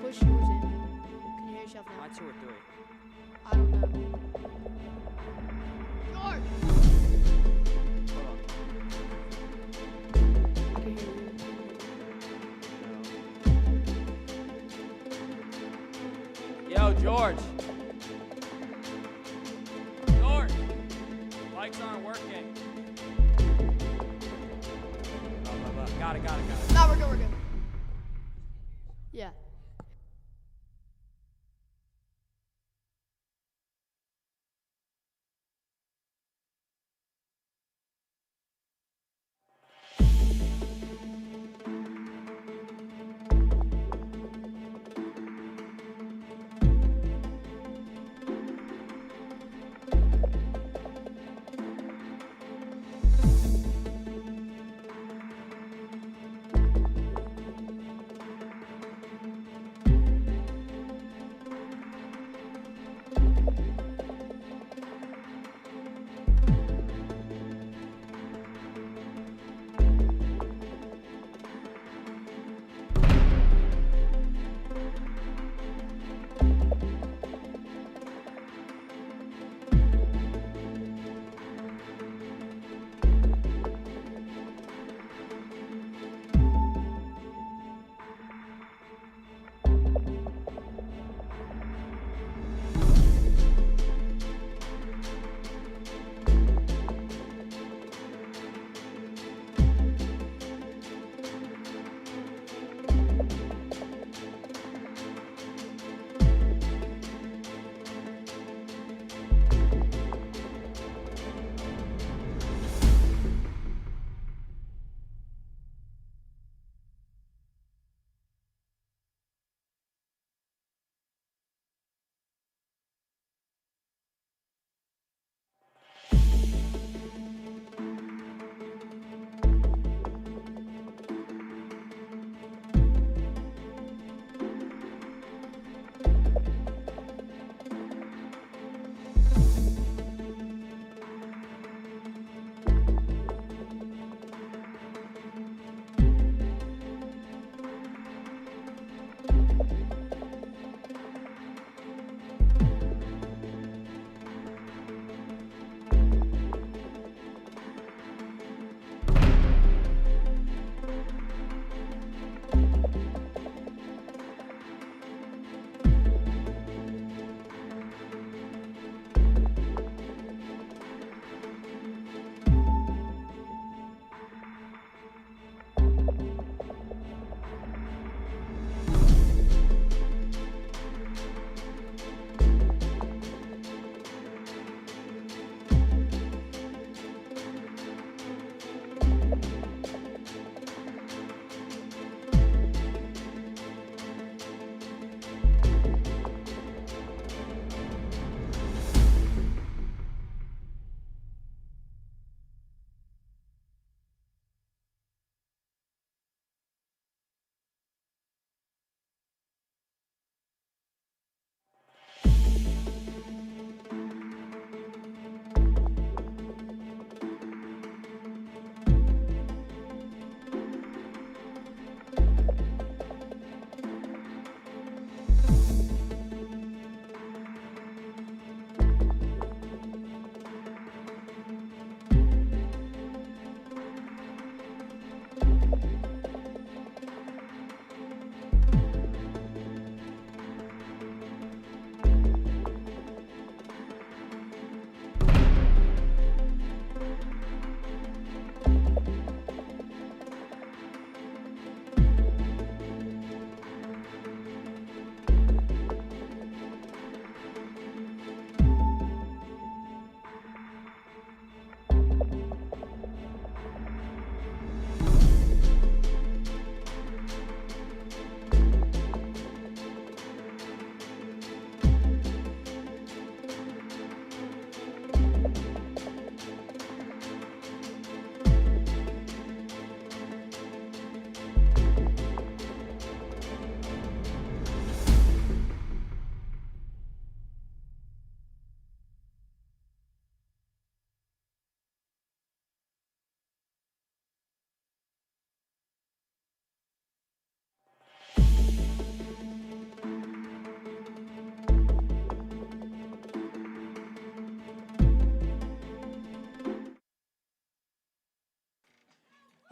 Push yours in. Can you hear yourself now? Am I 2 or 3? I don't know. George! Hold on. I can hear you. Yo, George. George. Lights aren't working. Got it. No, we're good. Yeah.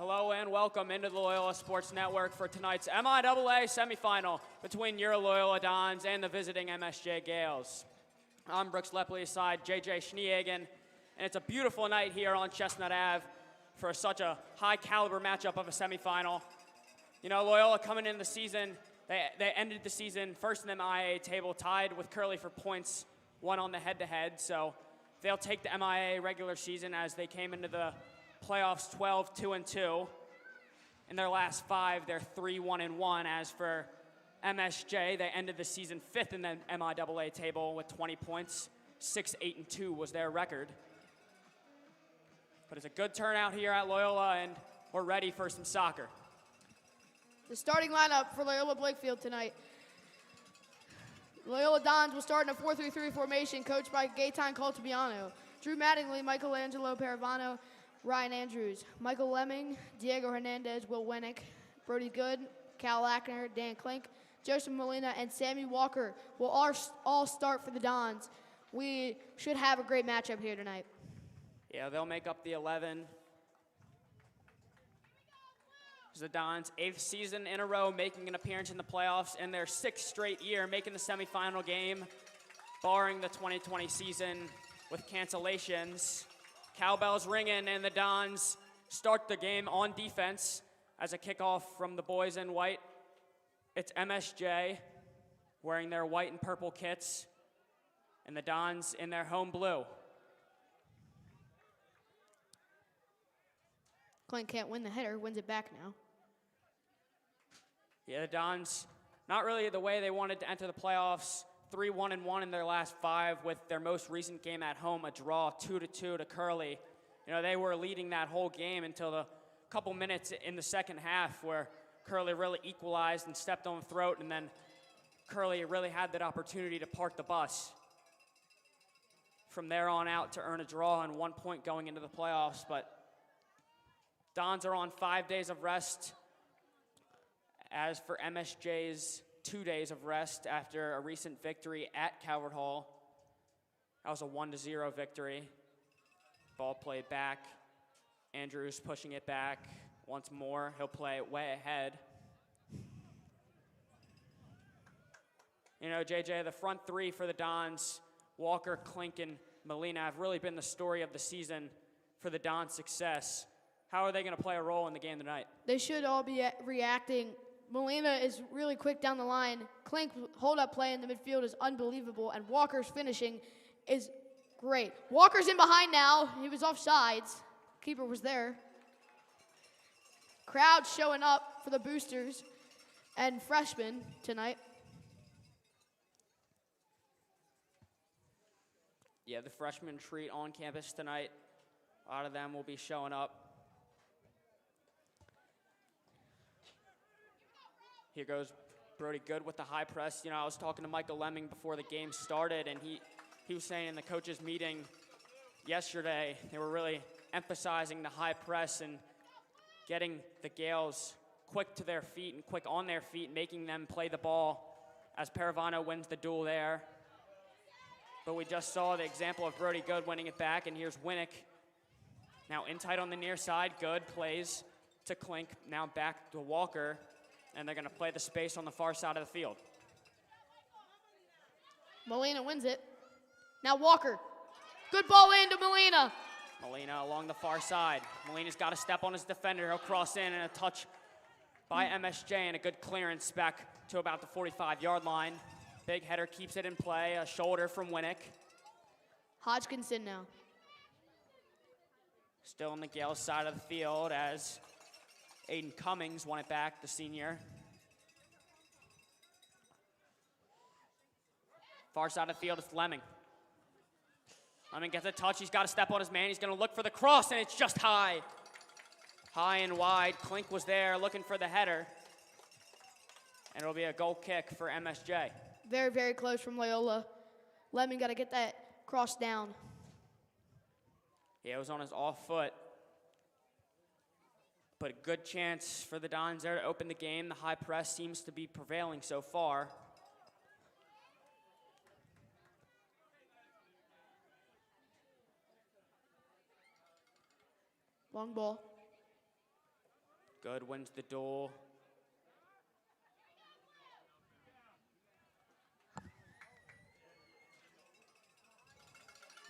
Hello and welcome into the Loyola Sports Network for tonight's MIAA semifinal between your Loyola Dons and the visiting MSJ Gales. I'm Brooks Lepley aside JJ Schneehagen, and it's a beautiful night here on Chestnut Ave for such a high caliber matchup of a semifinal. You know, Loyola coming in the season, they ended the season first in the MIAA table, tied with Curly for points, won on the head-to-head, so they'll take the MIAA regular season as they came into the playoffs 12-2-2. In their last 5, they're 3-1-1. As for MSJ, they ended the season 5th in the MIAA table with 20 points. 6-8-2 was their record. But it's a good turnout here at Loyola, and we're ready for some soccer. The starting lineup for Loyola Blakefield tonight. Loyola Dons will start in a 4-3-3 formation coached by Gaetan Caltabiano. Drew Mattingly, Michelangelo Paravano, Ryan Andrews, Michael Lemming, Diego Hernandez, Will Winnick, Brody Good, Cal Lackner, Dan Klink, Joseph Molina, and Sammy Walker will all start for the Dons. We should have a great matchup here tonight. Yeah, they'll make up the 11. The Dons' 8th season in a row making an appearance in the playoffs and their 6th straight year making the semifinal game, barring the 2020 season with cancellations. Cowbells ringing, and the Dons start the game on defense as a kickoff from the boys in white. It's MSJ wearing their white and purple kits, and the Dons in their home blue. Clint can't win the header, wins it back now. Yeah, the Dons, not really the way they wanted to enter the playoffs. 3-1-1 in their last 5, with their most recent game at home, a draw 2-2 to Curly. You know, they were leading that whole game until the couple minutes in the second half where Curly really equalized and stepped on the throat, and then Curly really had that opportunity to park the bus. From there on out to earn a draw and 1 point going into the playoffs, but Dons are on 5 days of rest. As for MSJ's 2 days of rest after a recent victory at Calvert Hall. That was a 1-0 victory. Ball played back. Andrews pushing it back once more. He'll play it way ahead. You know, JJ, the front three for the Dons, Walker, Klink, and Molina, have really been the story of the season for the Dons' success. How are they going to play a role in the game tonight? They should all be reacting. Molina is really quick down the line. Klink's hold-up play in the midfield is unbelievable, and Walker's finishing is great. Walker's in behind now. He was offsides. Keeper was there. Crowd showing up for the boosters and freshmen tonight. Yeah, the freshman treat on campus tonight. A lot of them will be showing up. Here goes Brody Good with the high press. You know, I was talking to Michael Lemming before the game started, and he was saying in the coaches' meeting yesterday, they were really emphasizing the high press and getting the Gales quick to their feet and quick on their feet, making them play the ball as Paravano wins the duel there. But we just saw the example of Brody Good winning it back, and here's Winnick. Now in tight on the near side, Good plays to Klink, now back to Walker, and they're gonna play the space on the far side of the field. Molina wins it. Now Walker. Good ball into Molina. Molina along the far side. Molina's got to step on his defender. He'll cross in and a touch by MSJ and a good clearance back to about the 45-yard line. Big header keeps it in play. A shoulder from Winnick. Hodgkinson now. Still on the Gales side of the field as Aiden Cummings won it back, the senior. Far side of the field, it's Lemming. Lemming gets a touch. He's got to step on his man. He's going to look for the cross, and it's just high. High and wide. Klink was there looking for the header. And it'll be a goal kick for MSJ. Very, very close from Loyola. Lemming got to get that cross down. Yeah, it was on his off foot. But a good chance for the Dons there to open the game. The high press seems to be prevailing so far. Long ball. Good wins the duel.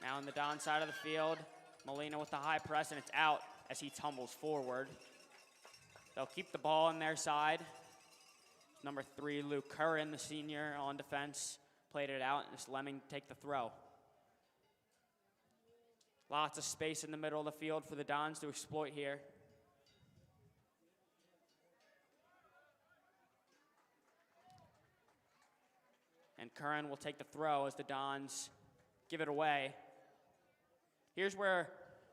Now on the Don side of the field, Molina with the high press, and it's out as he tumbles forward. They'll keep the ball on their side. Number 3, Luke Curran, the senior on defense, played it out, and it's Lemming to take the throw. Lots of space in the middle of the field for the Dons to exploit here. And Curran will take the throw as the Dons give it away. Here's where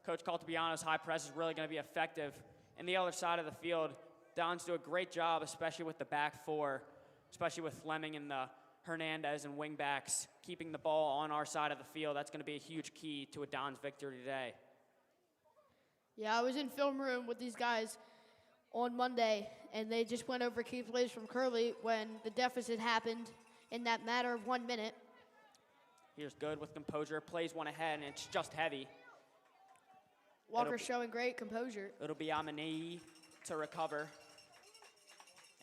Coach Caltabiano's high press is really going to be effective. In the other side of the field, Dons do a great job, especially with the back four, especially with Fleming and the Hernandez and wingbacks, keeping the ball on our side of the field. That's going to be a huge key to a Dons victory today. Yeah, I was in film room with these guys on Monday, and they just went over key plays from Curley when the deficit happened in that matter of 1 minute. Here's Good with composure, plays one ahead, and it's just heavy. Walker showing great composure. It'll be Amani to recover,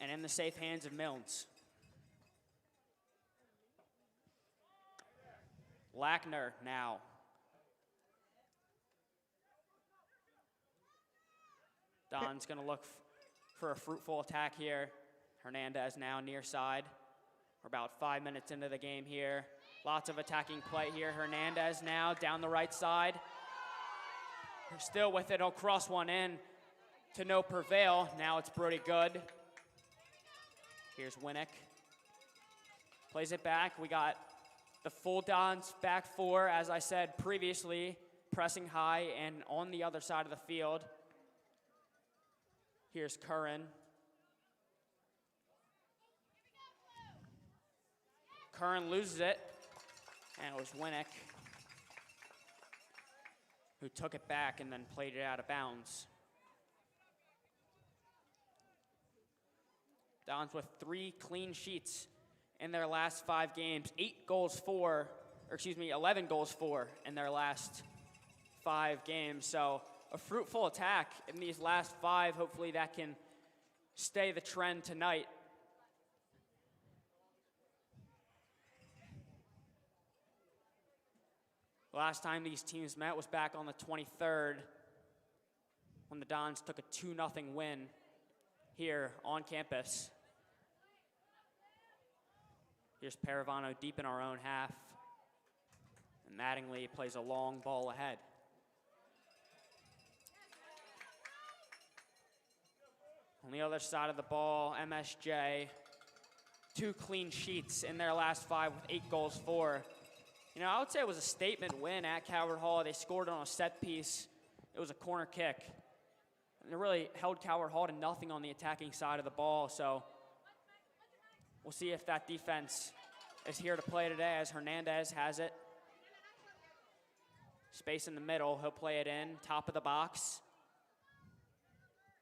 and in the safe hands of Milnes. Lackner now. Don's going to look for a fruitful attack here. Hernandez now near side. We're about 5 minutes into the game here. Lots of attacking play here. Hernandez now down the right side. We're still with it. He'll cross one in to no prevail. Now it's Brody Good. Here's Winnick. Plays it back. We got the full Dons back four, as I said previously, pressing high and on the other side of the field. Here's Curran. Curran loses it, and it was Winnick who took it back and then played it out of bounds. Dons with 3 clean sheets in their last 5 games. 11 goals for in their last 5 games. So a fruitful attack in these last 5. Hopefully that can stay the trend tonight. Last time these teams met was back on the 23rd when the Dons took a 2-0 win here on campus. Here's Paravano deep in our own half. And Mattingly plays a long ball ahead. On the other side of the ball, MSJ, 2 clean sheets in their last 5 with 8 goals for. You know, I would say it was a statement win at Calvert Hall. They scored on a set piece. It was a corner kick. And it really held Calvert Hall to nothing on the attacking side of the ball. So we'll see if that defense is here to play today as Hernandez has it. Space in the middle. He'll play it in. Top of the box.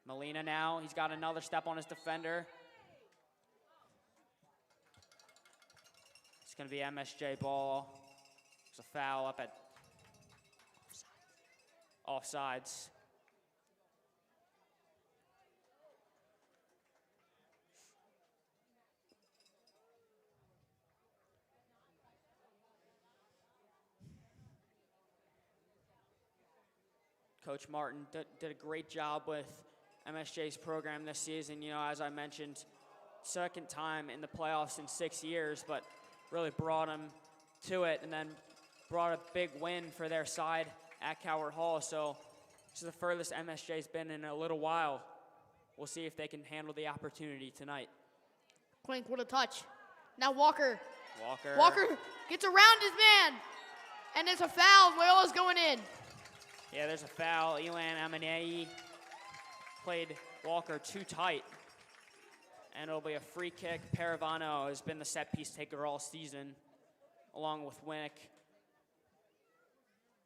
Molina now. He's got another step on his defender. It's going to be MSJ ball. There's a foul up at offsides. Coach Martin did a great job with MSJ's program this season. You know, as I mentioned, second time in the playoffs in 6 years, but really brought them to it and then brought a big win for their side at Calvert Hall. So this is the furthest MSJ's been in a little while. We'll see if they can handle the opportunity tonight. Clink, what a touch. Now Walker. Walker gets around his man. And it's a foul. Loyola's going in. Yeah, there's a foul. Elan MIAA played Walker too tight. And it'll be a free kick. Paravano has been the set piece taker all season, along with Winnick.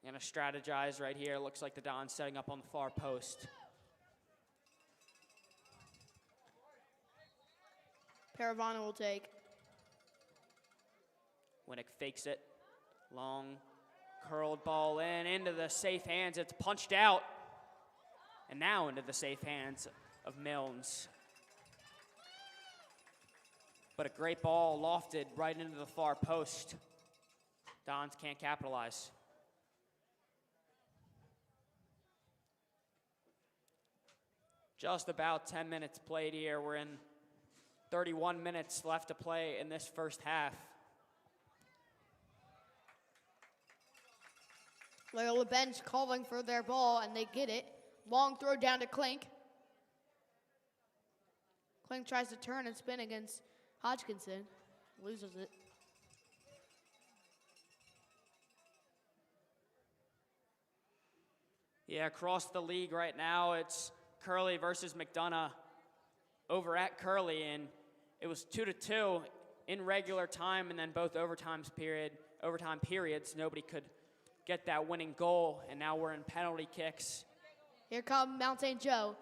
Gonna strategize right here. Looks like the Dons setting up on the far post. Paravano will take. Winnick fakes it. Long curled ball into the safe hands. It's punched out. And now into the safe hands of Milnes. But a great ball lofted right into the far post. Dons can't capitalize. Just about 10 minutes played here. We're in 31 minutes left to play in this first half. Loyola bench calling for their ball, and they get it. Long throw down to Clink. Clink tries to turn and spin against Hodgkinson. Loses it. Yeah, across the league right now, it's Curley versus McDonough over at Curley, and it was 2-2 in regular time, and then both overtime periods, nobody could get that winning goal, and now we're in penalty kicks. Here come Mount St. Joe.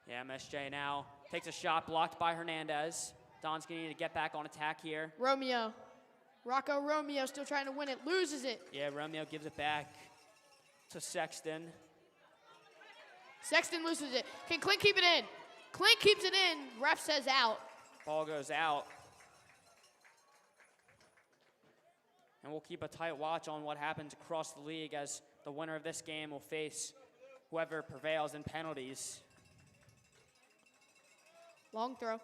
Yeah, MSJ now takes a shot blocked by Hernandez. Don's gonna need to get back on attack here. Romeo. Rocco Romeo still trying to win it, loses it. Yeah, Romeo gives it back to Sexton. Sexton loses it. Can Clink keep it in? Clink keeps it in. Ref says out. Ball goes out. And we'll keep a tight watch on what happens across the league as the winner of this game will face whoever prevails in penalties. Long throw.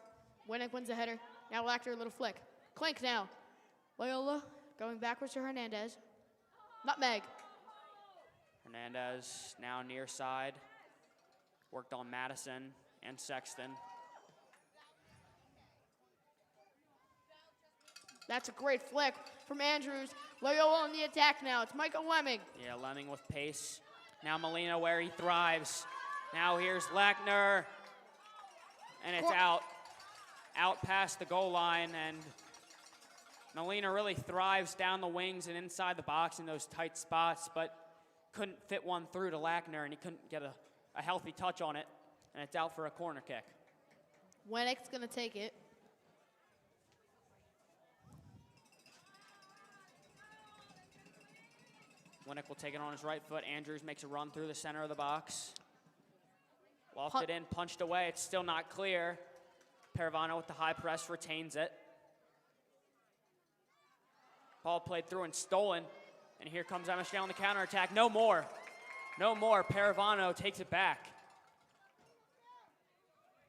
Winnick wins the header. Now Lackner, a little flick. Clink now. Loyola going backwards to Hernandez. Nutmeg. Hernandez now near side. Worked on Madison and Sexton. That's a great flick from Andrews. Loyola on the attack now. It's Michael Lemming. Yeah, Lemming with pace. Now Molina where he thrives. Now here's Lackner. And it's out. Out past the goal line. And Molina really thrives down the wings and inside the box in those tight spots, but couldn't fit one through to Lackner, and he couldn't get a healthy touch on it. And it's out for a corner kick. Winnick's going to take it. Winnick will take it on his right foot. Andrews makes a run through the center of the box. Lofted in, punched away. It's still not clear. Paravano with the high press retains it. Ball played through and stolen. And here comes MSJ on the counterattack. No more. No more. Paravano takes it back.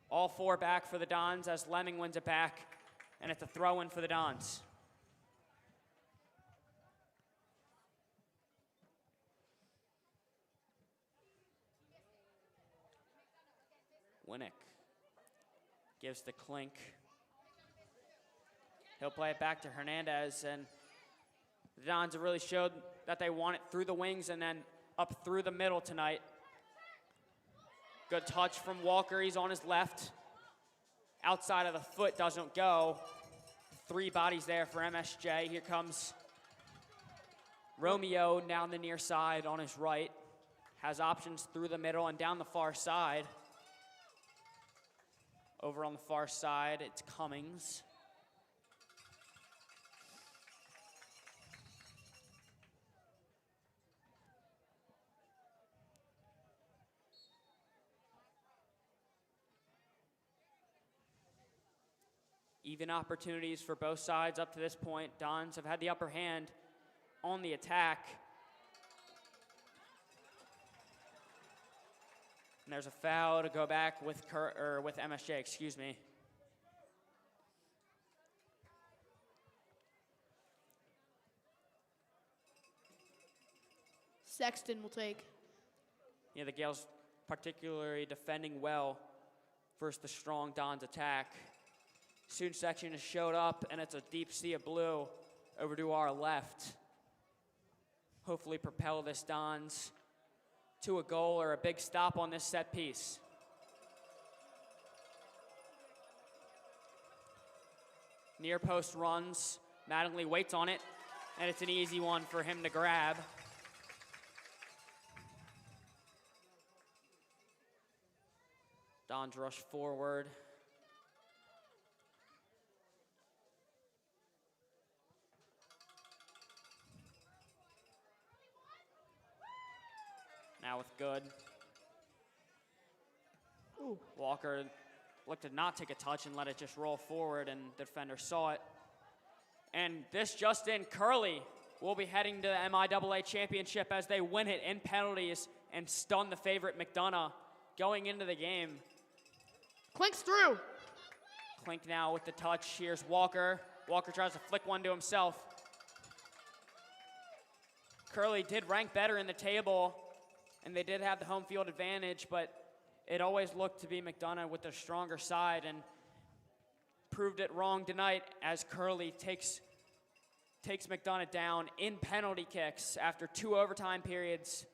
All four back for the Dons as Lemming wins it back. And it's a throw-in for the Dons. Winnick gives the clink. He'll play it back to Hernandez, and the Dons have really showed that they want it through the wings and then up through the middle tonight. Good touch from Walker, he's on his left. Outside of the foot, doesn't go. Three bodies there for MSJ. Here comes Romeo down the near side on his right. Has options through the middle and down the far side. Over on the far side, it's Cummings. Even opportunities for both sides up to this point. Dons have had the upper hand on the attack. And there's a foul to go back with MSJ, excuse me. Sexton will take. Yeah, the Gales particularly defending well versus the strong Dons attack. Student section has showed up, and it's a deep sea of blue over to our left. Hopefully propel this Dons to a goal or a big stop on this set piece. Near post runs, Mattingly waits on it, and it's an easy one for him to grab. Dons rush forward. Now with Good. Ooh. Walker looked to not take a touch and let it just roll forward, and the defender saw it. And this just in, Curley will be heading to the MIAA championship as they win it in penalties and stun the favorite McDonough going into the game. Clinks through. Clink now with the touch. Here's Walker. Walker tries to flick one to himself. Curley did rank better in the table, and they did have the home field advantage, but it always looked to be McDonough with the stronger side, and proved it wrong tonight as Curley takes McDonough down in penalty kicks after 2 overtime periods.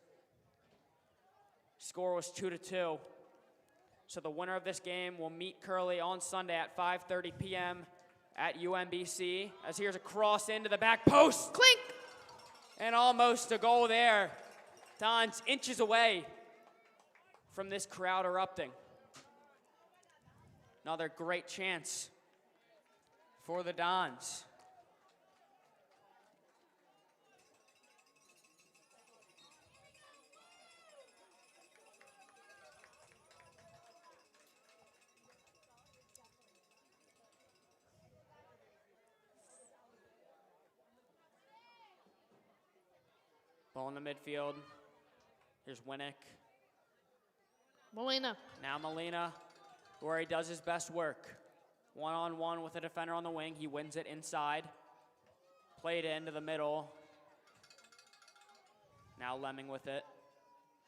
Score was 2-2. So the winner of this game will meet Curley on Sunday at 5:30 p.m. at UMBC, as here's a cross into the back post. Clink! And almost a goal there. Dons inches away from this crowd erupting. Another great chance for the Dons. Ball in the midfield. Here's Winnick. Molina. Now Molina, where he does his best work. One-on-one with a defender on the wing. He wins it inside. Played into the middle. Now Lemming with it.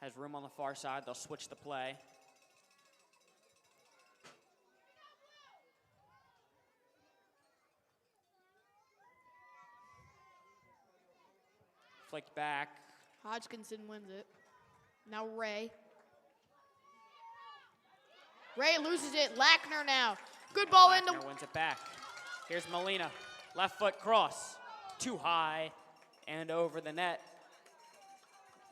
Has room on the far side. They'll switch the play. Flicked back. Hodgkinson wins it. Now Ray. Ray loses it. Lackner now. Good ball into. Lackner wins it back. Here's Molina. Left foot cross. Too high and over the net.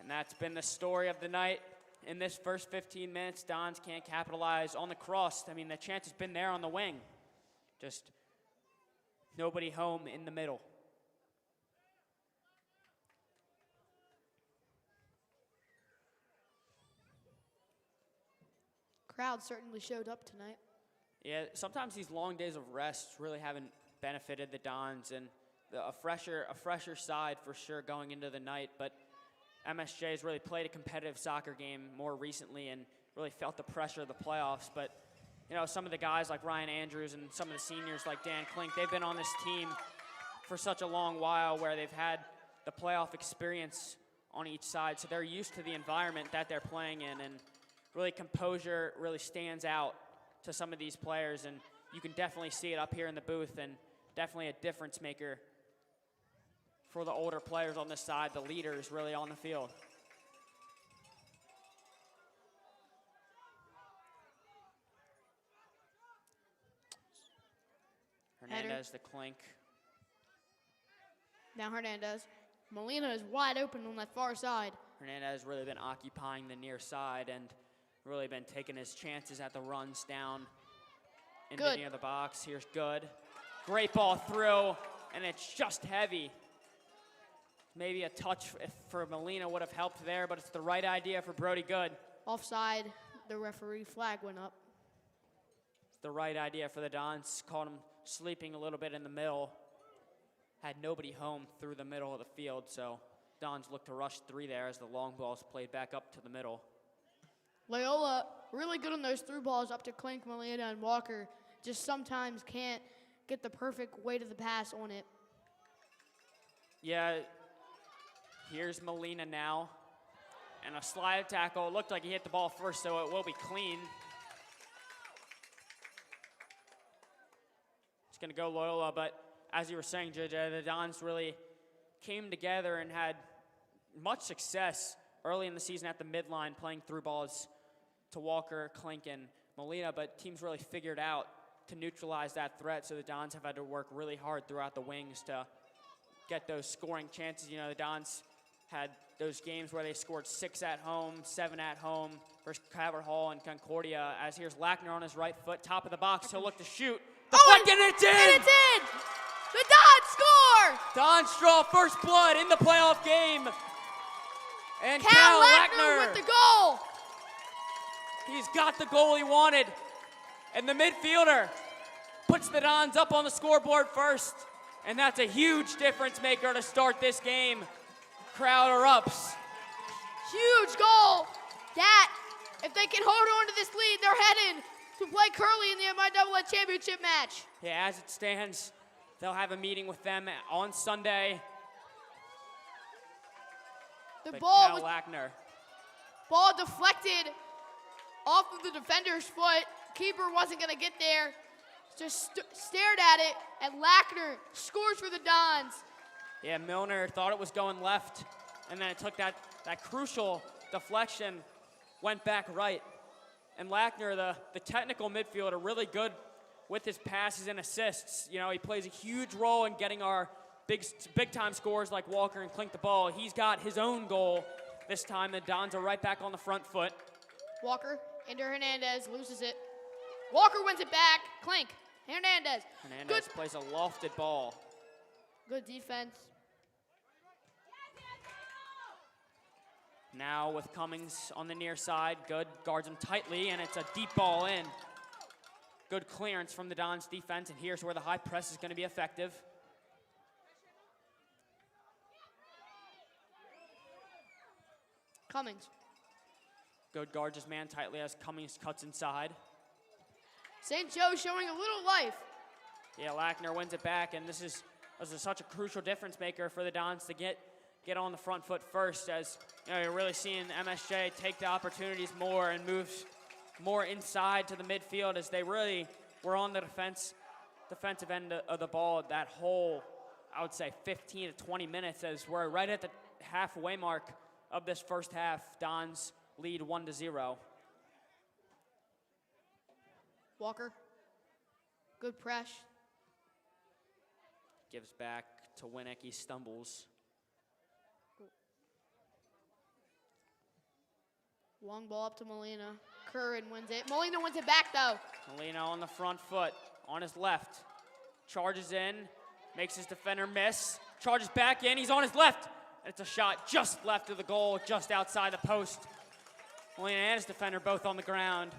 And that's been the story of the night. In this first 15 minutes, Dons can't capitalize on the cross. I mean, the chance has been there on the wing. Just nobody home in the middle. Crowd certainly showed up tonight. Yeah, sometimes these long days of rest really haven't benefited the Dons, and a fresher side for sure going into the night. But MSJ has really played a competitive soccer game more recently and really felt the pressure of the playoffs. But you know, some of the guys like Ryan Andrews and some of the seniors like Dan Klink, they've been on this team for such a long while where they've had the playoff experience on each side, so they're used to the environment that they're playing in, and really composure really stands out to some of these players, and you can definitely see it up here in the booth, and definitely a difference maker for the older players on this side, the leaders really on the field. Hernandez to Klink. Now Hernandez. Molina is wide open on that far side. Hernandez has really been occupying the near side and really been taking his chances at the runs down into near the box. Here's Good. Great ball through, and it's just heavy. Maybe a touch for Molina would have helped there, but it's the right idea for Brody Good. Offside, the referee flag went up. It's the right idea for the Dons. Caught him sleeping a little bit in the middle. Had nobody home through the middle of the field, so Dons looked to rush 3 there as the long ball's played back up to the middle. Loyola really good on those through balls up to Klink, Molina, and Walker. Just sometimes can't get the perfect weight of the pass on it. Yeah, here's Molina now. And a slide tackle. It looked like he hit the ball first, so it will be clean. It's going to go Loyola, but as you were saying, JJ, the Dons really came together and had much success early in the season at the midline, playing through balls to Walker, Klink, and Molina, but teams really figured out to neutralize that threat, so the Dons have had to work really hard throughout the wings to get those scoring chances. You know, the Dons had those games where they scored 6 at home, 7 at home versus Cabot Hall and Concordia, as here's Lackner on his right foot, top of the box. He'll look to shoot. Deflected, and it's in! And it's in! The Dons score! Dons draw first blood in the playoff game. And Cal Lackner with the goal! He's got the goal he wanted. And the midfielder puts the Dons up on the scoreboard first. And that's a huge difference maker to start this game. Crowd erupts. Huge goal. That, if they can hold on to this lead, they're headed to play Curly in the MIAA championship match. Yeah, as it stands, they'll have a meeting with them on Sunday. The But ball Cal Lackner. Ball deflected off of the defender's foot. Keeper wasn't going to get there. Just stared at it, and Lackner scores for the Dons. Yeah, Milner thought it was going left, and then it took that crucial deflection, went back right. And Lackner, the technical midfielder, really good with his passes and assists. You know, he plays a huge role in getting our big-time scores like Walker and Klink the ball. He's got his own goal this time. The Dons are right back on the front foot. Walker into Hernandez, loses it. Walker wins it back. Klink, Hernandez. Hernandez plays a lofted ball. Good defense. Now with Cummings on the near side, Good guards him tightly, and it's a deep ball in. Good clearance from the Dons defense, and here's where the high press is going to be effective. Cummings. Good guards his man tightly as Cummings cuts inside. St. Joe showing a little life. Yeah, Lackner wins it back, and this is such a crucial difference maker for the Dons to get on the front foot first, as you know, you're really seeing MSJ take the opportunities more and move more inside to the midfield, as they really were on the defensive end of the ball that whole, I would say, 15 to 20 minutes, as we're right at the halfway mark of this first half. Dons lead 1-0. Walker. Good press. Gives back to Winnick. He stumbles. Long ball up to Molina. Curran wins it. Molina wins it back, though. Molina on the front foot, on his left. Charges in, makes his defender miss. Charges back in, he's on his left. And it's a shot just left of the goal, just outside the post. Molina and his defender both on the ground.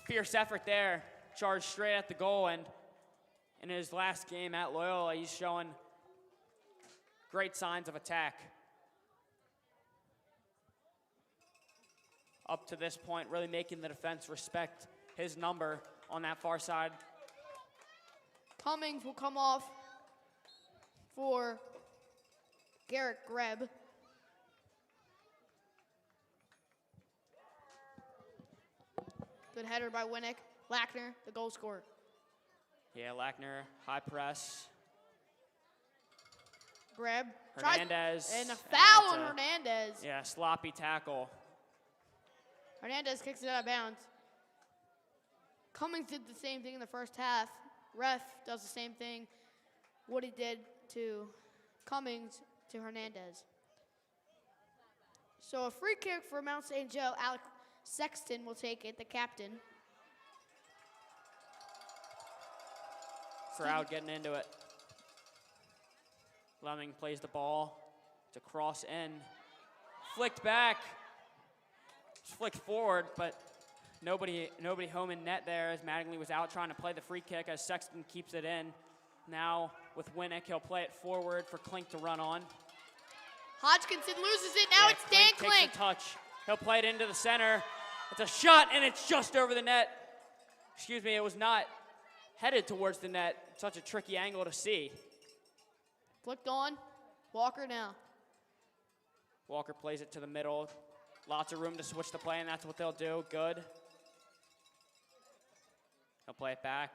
Fierce effort there. Charged straight at the goal, and in his last game at Loyola, he's showing great signs of attack. Up to this point, really making the defense respect his number on that far side. Cummings will come off for Garrett Greb. Good header by Winnick. Lackner, the goal scorer. Yeah, Lackner, high press. Greb. Hernandez. And a foul on Hernandez. Yeah, sloppy tackle. Hernandez kicks it out of bounds. Cummings did the same thing in the first half. Ref does the same thing, what he did to Cummings to Hernandez. So a free kick for Mount St. Joe. Alec Sexton will take it, the captain. Crowd getting into it. Lemming plays the ball to cross in. Flicked back. It's flicked forward, but nobody home in net there as Mattingly was out trying to play the free kick as Sexton keeps it in. Now with Winnick, he'll play it forward for Klink to run on. Hodgkinson loses it. Now it's Dan Klink. Takes a touch. He'll play it into the center. It's a shot, and it's just over the net. Excuse me, it was not headed towards the net. Such a tricky angle to see. Flicked on. Walker now. Walker plays it to the middle. Lots of room to switch the play, and that's what they'll do. Good. He'll play it back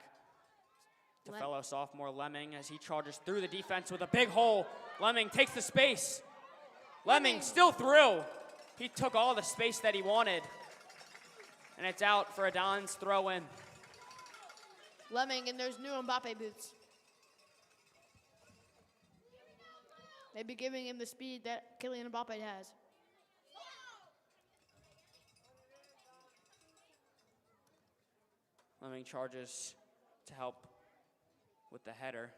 to fellow sophomore Lemming as he charges through the defense with a big hole. Lemming takes the space. Lemming still through. He took all the space that he wanted. And it's out for a Don's throw in. Lemming in those new Mbappe boots. Maybe giving him the speed that Kylian Mbappe has. Lemming charges to help with the header.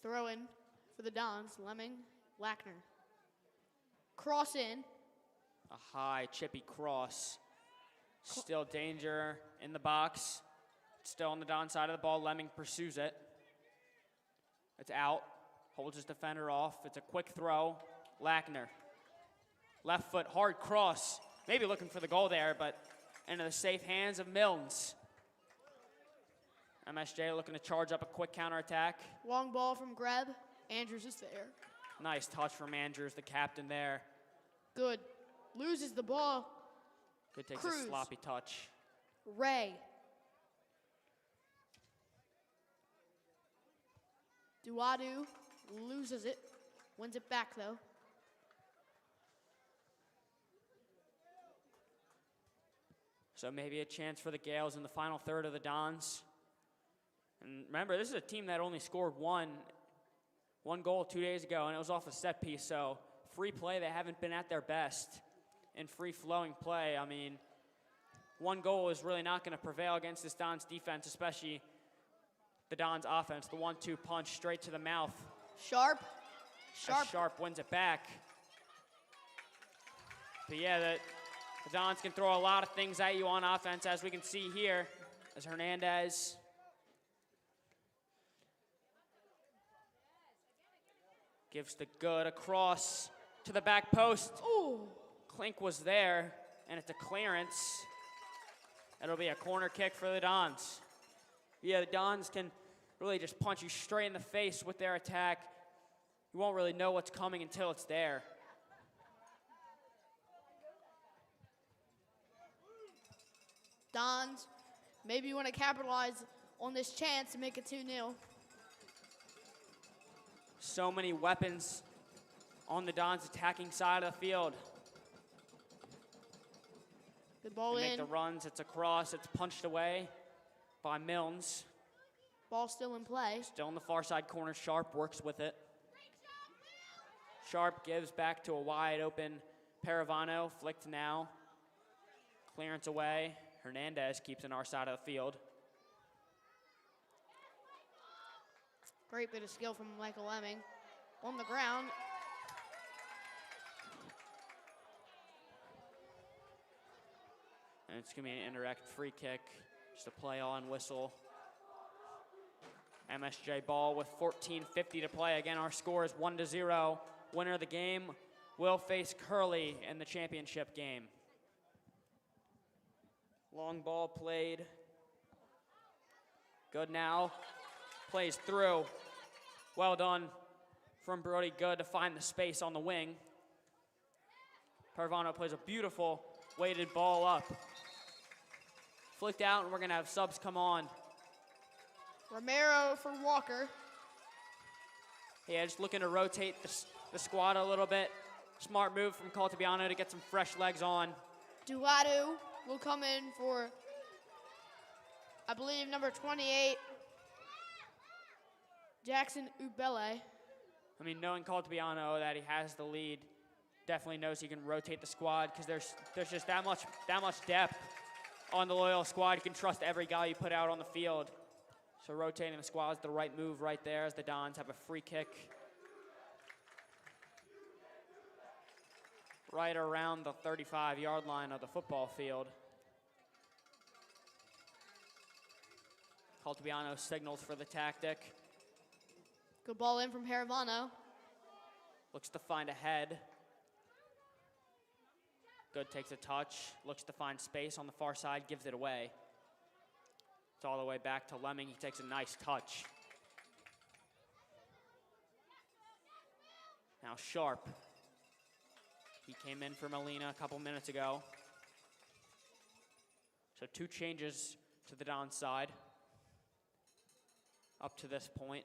Throw in for the Dons. Lemming, Lackner. Cross in. A high, chippy cross. Still danger in the box. Still on the Don side of the ball. Lemming pursues it. It's out. Holds his defender off. It's a quick throw. Lackner. Left foot, hard cross. Maybe looking for the goal there, but into the safe hands of Milnes. MSJ looking to charge up a quick counterattack. Long ball from Greb. Andrews is there. Nice touch from Andrews, the captain there. Good. Loses the ball. Good takes Cruz. a sloppy touch. Ray. Duadu loses it. Wins it back, though. So maybe a chance for the Gales in the final third of the Dons. And remember, this is a team that only scored one goal 2 days ago, and it was off a set piece. So free play, they haven't been at their best in free-flowing play. I mean, one goal is really not going to prevail against this Dons defense, especially the Dons offense. The 1-2 punch straight to the mouth. Sharp. As Sharp wins it back. But yeah, the Dons can throw a lot of things at you on offense, as we can see here, as Hernandez gives the good across to the back post. Ooh. Klink was there, and it's a clearance. It'll be a corner kick for the Dons. Yeah, the Dons can really just punch you straight in the face with their attack. You won't really know what's coming until it's there. Dons, maybe you want to capitalize on this chance and make it 2-0. So many weapons on the Dons attacking side of the field. Good ball They in. make the runs, it's a cross, it's punched away by Milnes. Ball still in play. Still in the far side corner, Sharp works with it. Sharp gives back to a wide open Paravano, flicked now. Clearance away, Hernandez keeps in our side of the field. Great bit of skill from Michael Lemming. On the ground. And it's going to be an indirect free kick, just a play on whistle. MSJ ball with 14:50 to play. Again, our score is 1-0. Winner of the game will face Curley in the championship game. Long ball played. Good now. Plays through. Well done from Brody Good to find the space on the wing. Parvano plays a beautiful weighted ball up. Flicked out, and we're going to have subs come on. Romero for Walker. Yeah, just looking to rotate the squad a little bit. Smart move from Caltabiano to get some fresh legs on. Duadu will come in for, I believe, number 28, Jackson Ubele. I mean, knowing Caltabiano that he has the lead, definitely knows he can rotate the squad because there's just that much depth on the Loyola squad. You can trust every guy you put out on the field. So rotating the squad is the right move right there as the Dons have a free kick right around the 35-yard line of the football field. Caltabiano signals for the tactic. Good ball in from Paravano. Looks to find a head. Good takes a touch. Looks to find space on the far side, gives it away. It's all the way back to Lemming. He takes a nice touch. Now Sharp. He came in for Molina a couple minutes ago. So 2 changes to the Don side up to this point.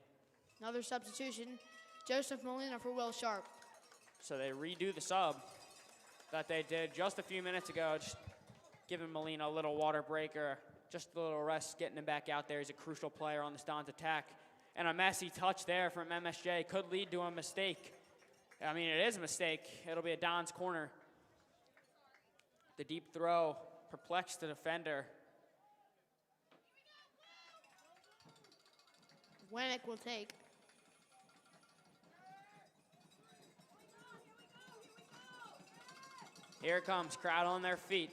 Another substitution, Joseph Molina for Will Sharp. So they redo the sub that they did just a few minutes ago, just giving Molina a little water breaker, just a little rest, getting him back out there. He's a crucial player on the Don's attack. And a messy touch there from MSJ could lead to a mistake. I mean, it is a mistake. It'll be a Don's corner. The deep throw perplexed the defender. Winnick will take. Here it comes, crowd on their feet.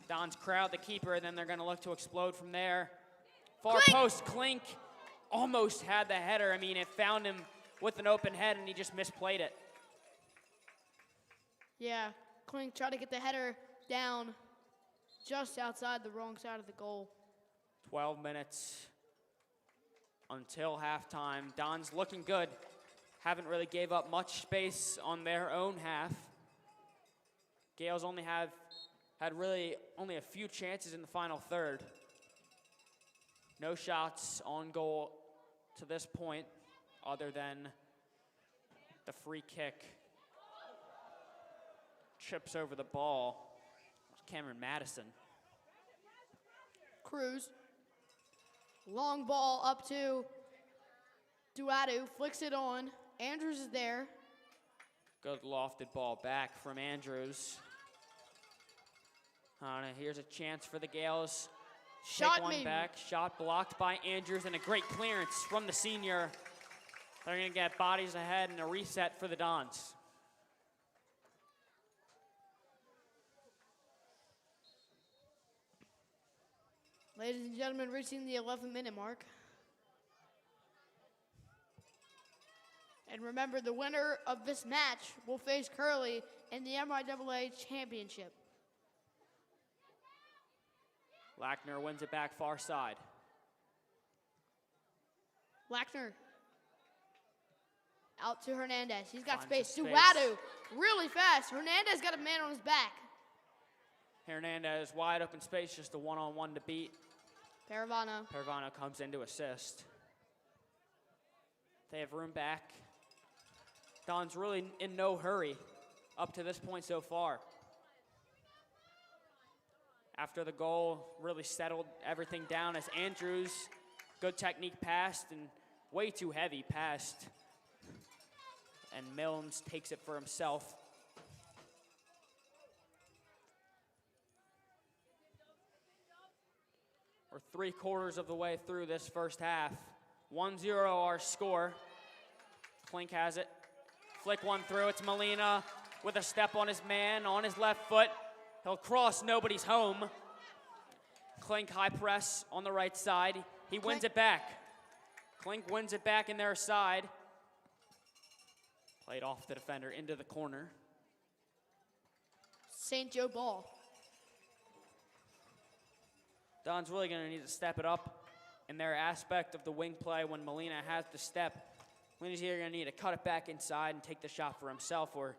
Don's crowd the keeper, then they're going to look to explode from there. Far Clink! post, Clink almost had the header. I mean, it found him with an open head, and he just misplayed it. Yeah, Klink tried to get the header down just outside the wrong side of the goal. 12 minutes until halftime. Don's looking good. Haven't really gave up much space on their own half. Gales had really only a few chances in the final third. No shots on goal to this point other than the free kick. Chips over the ball. Cameron Madison. Cruz. Long ball up to Duadu, flicks it on. Andrews is there. Good lofted ball back from Andrews. Here's a chance for the Gales. Shot Take one maybe. back. Shot blocked by Andrews and a great clearance from the senior. They're going to get bodies ahead and a reset for the Dons. Ladies and gentlemen, reaching the 11-minute mark. And remember, the winner of this match will face Curley in the MIAA championship. Lackner wins it back far side. Lackner. Out to Hernandez. He's got Finds space. the space. Duadu, really fast. Hernandez got a man on his back. Hernandez wide open space, just a one-on-one to beat. Paravano. Parvano comes in to assist. They have room back. Don's really in no hurry up to this point so far. After the goal, really settled everything down as Andrews, good technique passed and way too heavy passed. And Milnes takes it for himself. We're 3/4 of the way through this first half. 1-0 our score. Klink has it. Flick one through. It's Molina with a step on his man, on his left foot. He'll cross, nobody's home. Klink high press on the right side. He wins it back. Klink wins it back in their side. Played off the defender into the corner. St. Joe ball. Don's really going to need to step it up in their aspect of the wing play when Molina has the step. Molina's either going to need to cut it back inside and take the shot for himself, or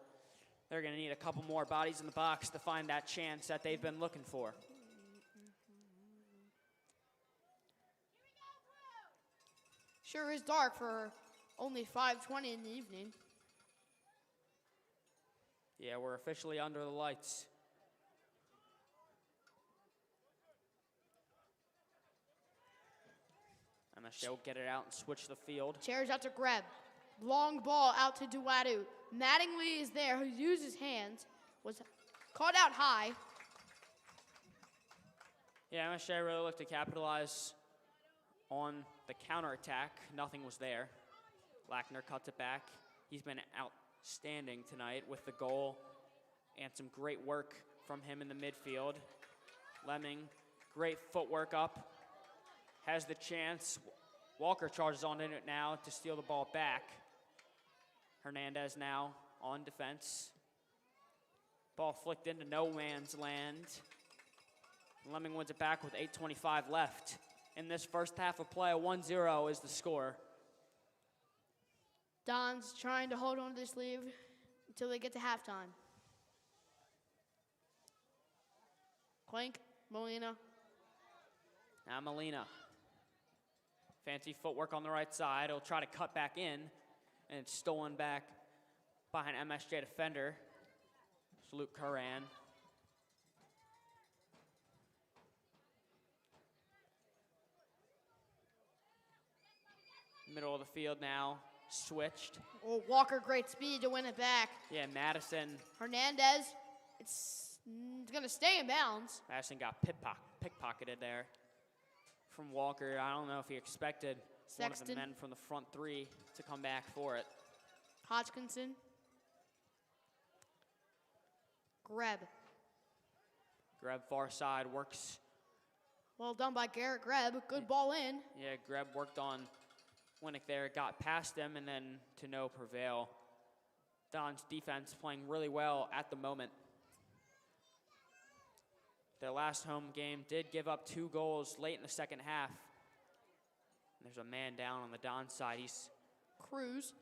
they're going to need a couple more bodies in the box to find that chance that they've been looking for. Sure is dark for only 5:20 in the evening. Yeah, we're officially under the lights. MSJ will get it out and switch the field. Chairs out to Greb. Long ball out to Duadu. Mattingly is there, who used his hands, was caught out high. Yeah, MSJ really looked to capitalize on the counterattack. Nothing was there. Lackner cuts it back. He's been outstanding tonight with the goal and some great work from him in the midfield. Lemming, great footwork up, has the chance. Walker charges on in it now to steal the ball back. Hernandez now on defense. Ball flicked into no man's land. Lemming wins it back with 8:25 left. In this first half of play, 1-0 is the score. Don's trying to hold on to this lead until they get to halftime. Klink, Molina. Now Molina. Fancy footwork on the right side. He'll try to cut back in, and it's stolen back by an MSJ defender. It's Luke Curran. Middle of the field now, switched. Oh, Walker, great speed to win it back. Yeah, Madison. Hernandez, it's gonna stay in bounds. Madison got pickpocketed there from Walker. I don't know if he expected one of the men from the front three to come back for it. Hodgkinson. Greb. Greb far side works. Well done by Garrett Greb. Good ball in. Yeah, Greb worked on Winnick there, got past him, and then to no prevail. Don's defense playing really well at the moment. Their last home game did give up 2 goals late in the second half. There's a man down on the Don side. He's Cruz.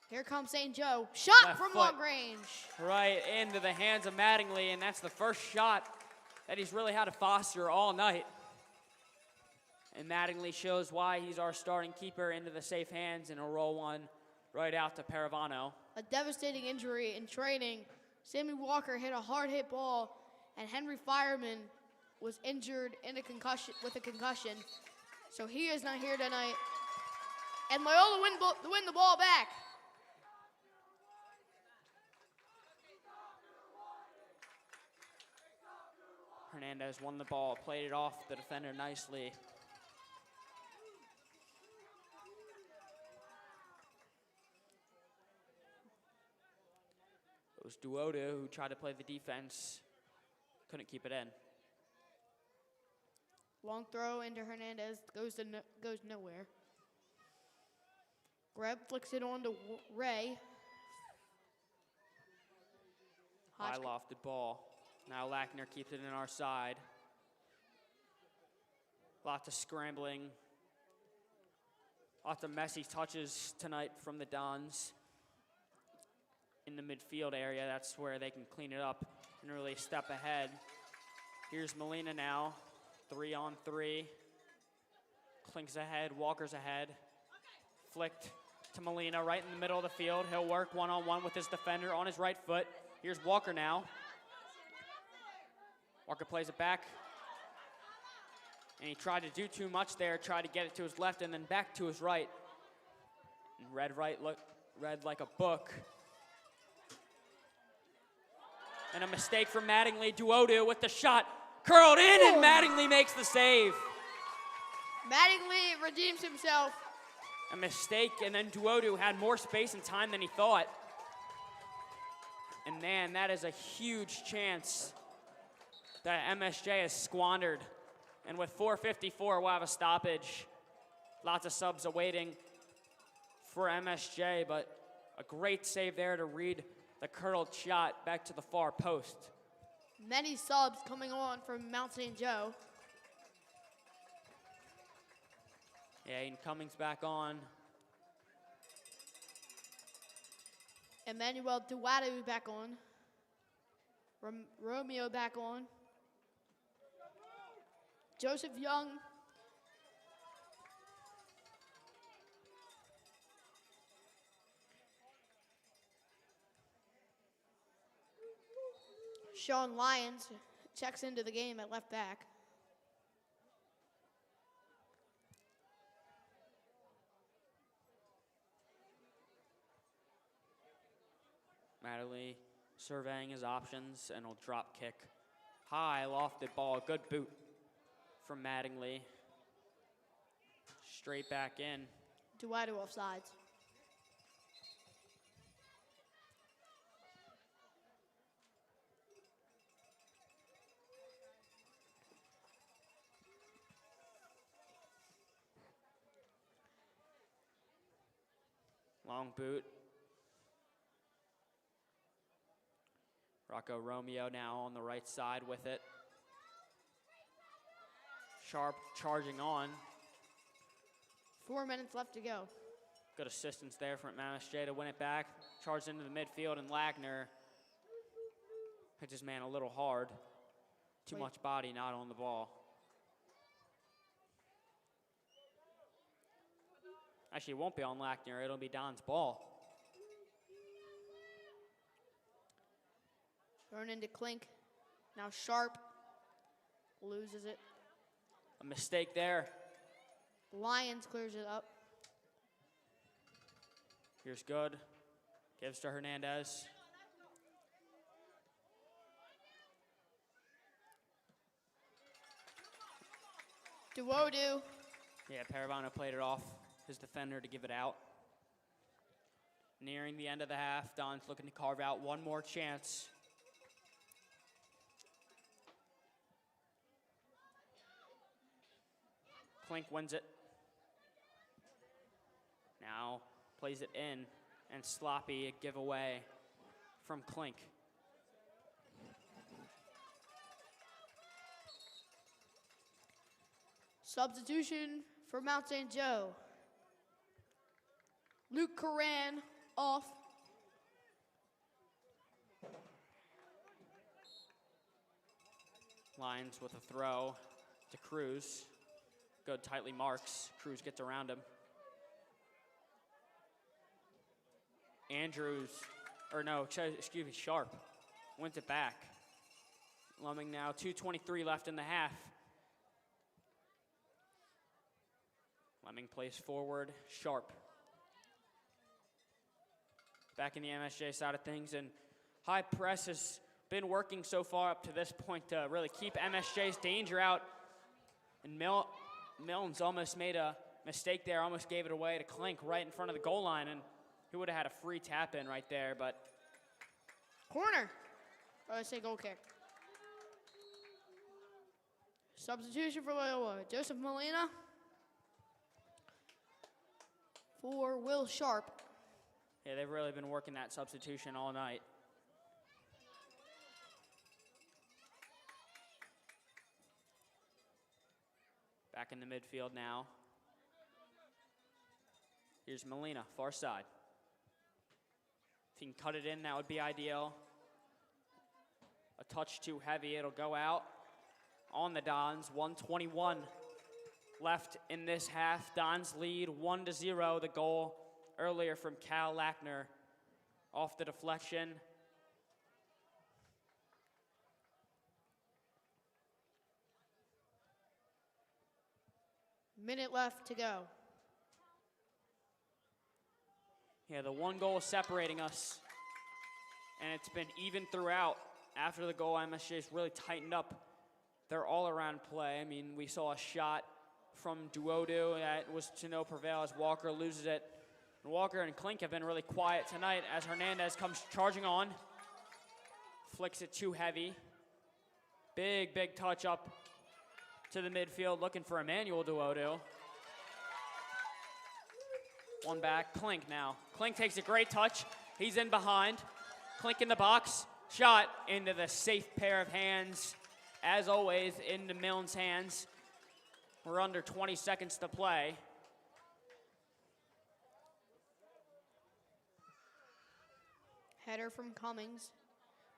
Here comes St. Joe. Shot left from foot long range. right into the hands of Mattingly, and that's the first shot that he's really had to foster all night. And Mattingly shows why he's our starting keeper into the safe hands, and he'll roll one right out to Paravano. A devastating injury in training. Sammy Walker hit a hard hit ball, and Henry Fireman was injured in a concussion with a concussion. So he is not here tonight. And Loyola win the ball back. Hernandez won the ball, played it off the defender nicely. It was Duoda who tried to play the defense, couldn't keep it in. Long throw into Hernandez, goes nowhere. Greb flicks it on to Ray. High lofted ball. Now Lackner keeps it in our side. Lots of scrambling. Lots of messy touches tonight from the Dons. In the midfield area, that's where they can clean it up and really step ahead. Here's Molina now, 3-on-3. Klink's ahead, Walker's ahead. Flicked to Molina right in the middle of the field. He'll work one-on-one with his defender on his right foot. Here's Walker now. Walker plays it back. And he tried to do too much there, tried to get it to his left and then back to his right. And read like a book. And a mistake from Mattingly. Duodu with the shot. Curled in, and Mattingly makes the save. Mattingly redeems himself. A mistake, and then Duodu had more space and time than he thought. And man, that is a huge chance that MSJ has squandered. And with 4:54, we'll have a stoppage. Lots of subs awaiting for MSJ, but a great save there to read the curled shot back to the far post. Many subs coming on from Mount St. Joe. Yeah, Aiden Cummings back on. Emmanuel Duwadu back on. Romeo back on. Joseph Young. Sean Lyons checks into the game at left back. Mattingly surveying his options, and will drop kick. High, lofted ball, good boot from Mattingly. Straight back in. Duwadu offsides. Long boot. Rocco Romeo now on the right side with it. Sharp charging on. 4 minutes left to go. Good assistance there from MSJ to win it back. Charged into the midfield, and Lagner hits his man a little hard. Too much body not on the ball. Actually, it won't be on Lagner. It'll be Don's ball. Thrown into Klink. Now Sharp loses it. A mistake there. Lyons clears it up. Here's good. Gives to Hernandez. Duwadu. Yeah, Paravano played it off his defender to give it out. Nearing the end of the half, Don's looking to carve out one more chance. Klink wins it. Now plays it in, and sloppy a giveaway from Klink. Substitution for Mount St. Joe. Luke Coran off. Lyons with a throw to Cruz. Good, tightly marks. Cruz gets around him. Sharp wins it back. Lumming now, 2:23 left in the half. Lemming plays forward, Sharp. Back in the MSJ side of things, and high press has been working so far up to this point to really keep MSJ's danger out. And Milton's almost made a mistake there, almost gave it away to Klink right in front of the goal line, and he would have had a free tap in right there, but. Corner. Or I say goal kick. Substitution for Loyola. Joseph Molina for Will Sharp. Yeah, they've really been working that substitution all night. Back in the midfield now. Here's Molina, far side. If he can cut it in, that would be ideal. A touch too heavy, it'll go out on the Dons. 1:21 left in this half. Dons lead 1-0. The goal earlier from Cal Lackner off the deflection. Minute left to go. Yeah, the one goal separating us, and it's been even throughout. After the goal, MSJ's really tightened up their all-around play. I mean, we saw a shot from Duodu that was to no prevail as Walker loses it. And Walker and Klink have been really quiet tonight as Hernandez comes charging on. Flicks it too heavy. Big touch up to the midfield, looking for Emmanuel Duodo. One back, Klink now. Klink takes a great touch. He's in behind. Klink in the box. Shot into the safe pair of hands, as always, into Milne's hands. We're under 20 seconds to play. Header from Cummings.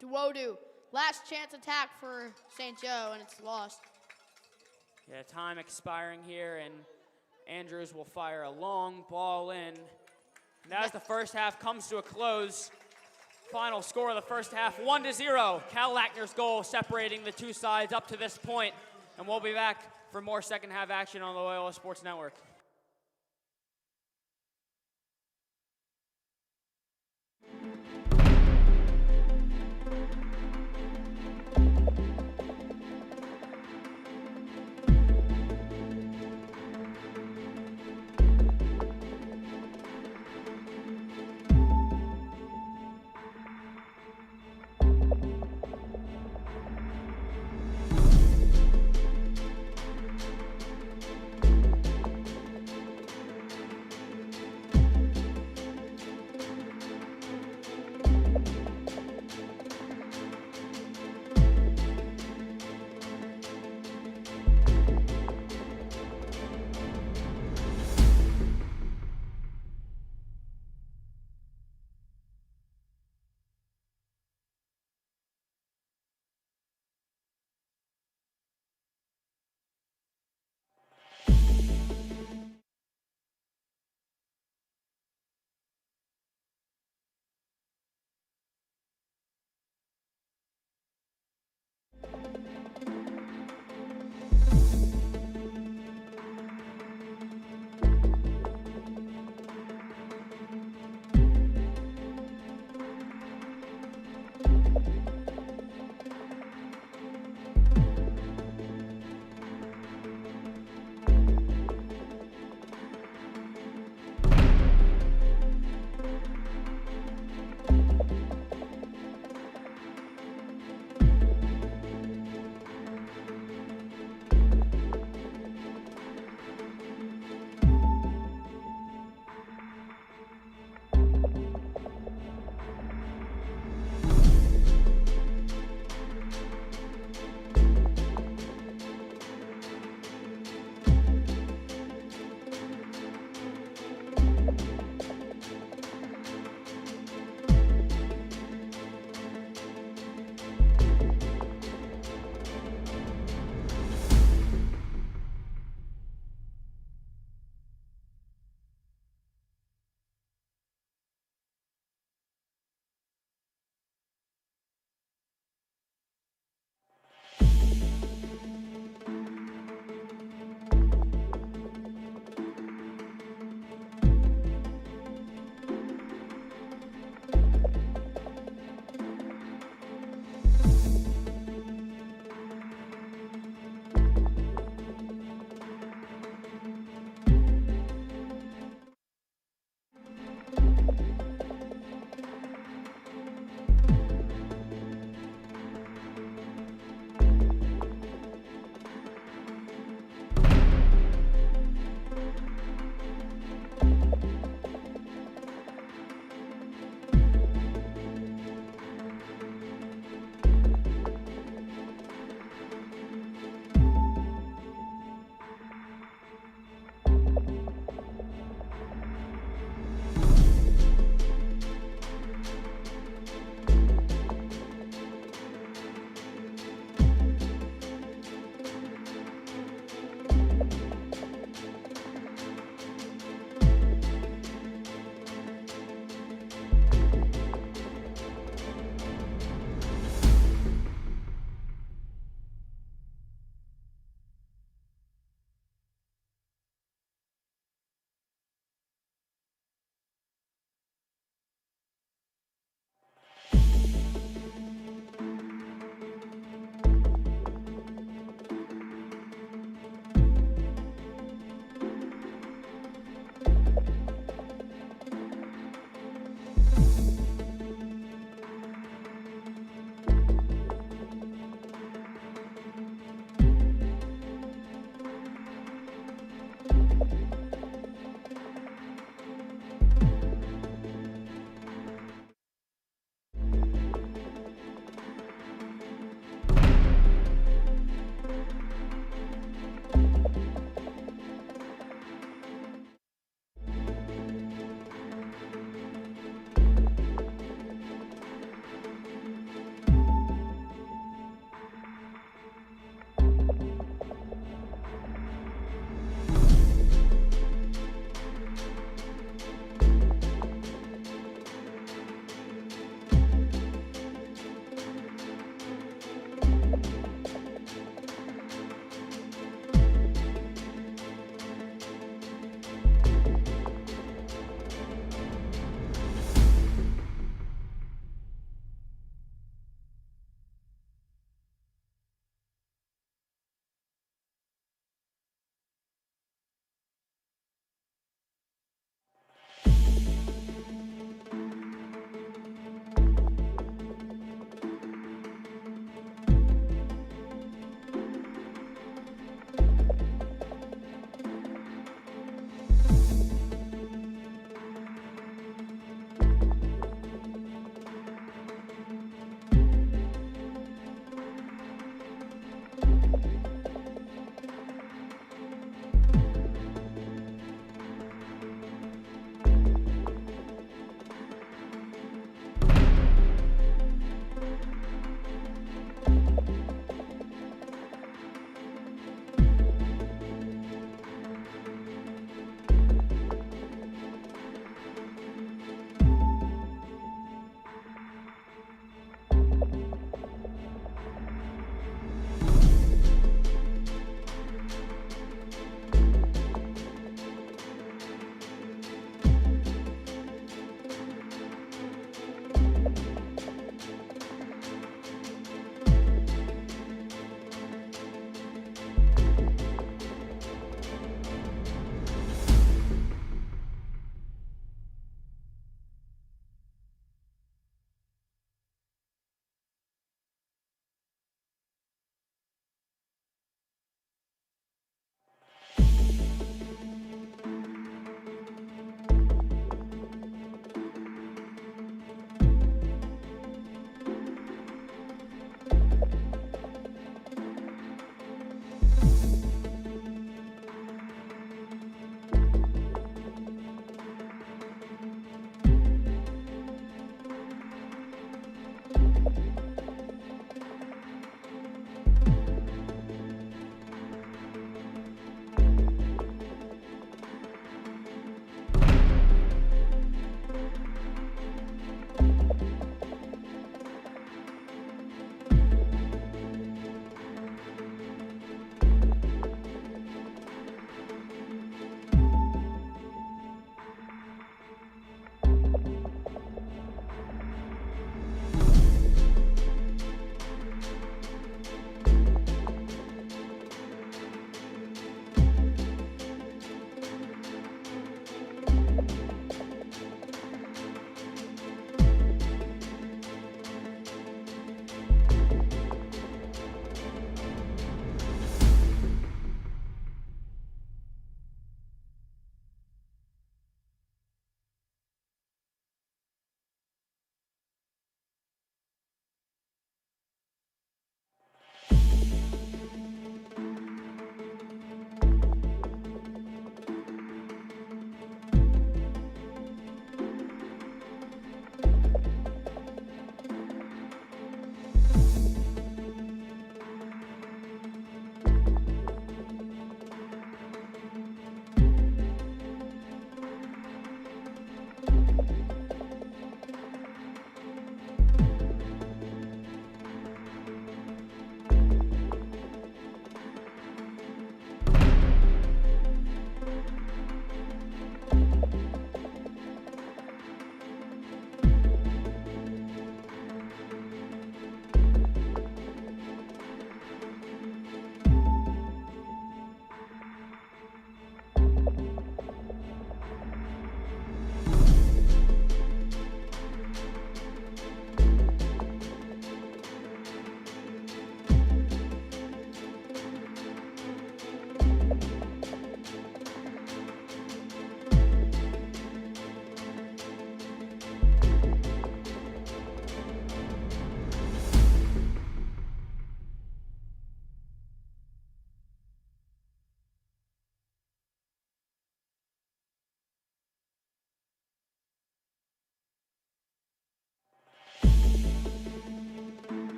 Duodo, last chance attack for St. Joe, and it's lost. Yeah, time expiring here, and Andrews will fire a long ball in. And as the first half comes to a close, final score of the first half, 1-0. Cal Lackner's goal separating the two sides up to this point. And we'll be back for more second half action on the Loyola Sports Network.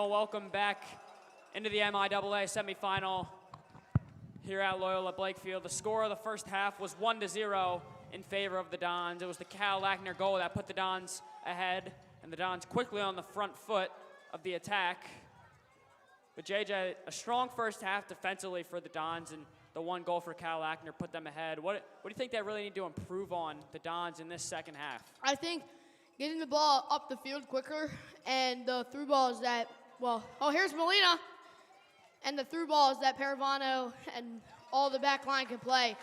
Hello, welcome back into the MIAA semifinal here at Loyola Blakefield. The score of the first half was 1-0 in favor of the Dons. It was the Cal Lackner goal that put the Dons ahead, and the Dons quickly on the front foot of the attack. But JJ, a strong first half defensively for the Dons, and the one goal for Cal Lackner put them ahead. What do you think they really need to improve on, the Dons, in this second half? I think getting the ball up the field quicker and the through balls that, here's Molina. And the through balls that Paravano and all the back line can play.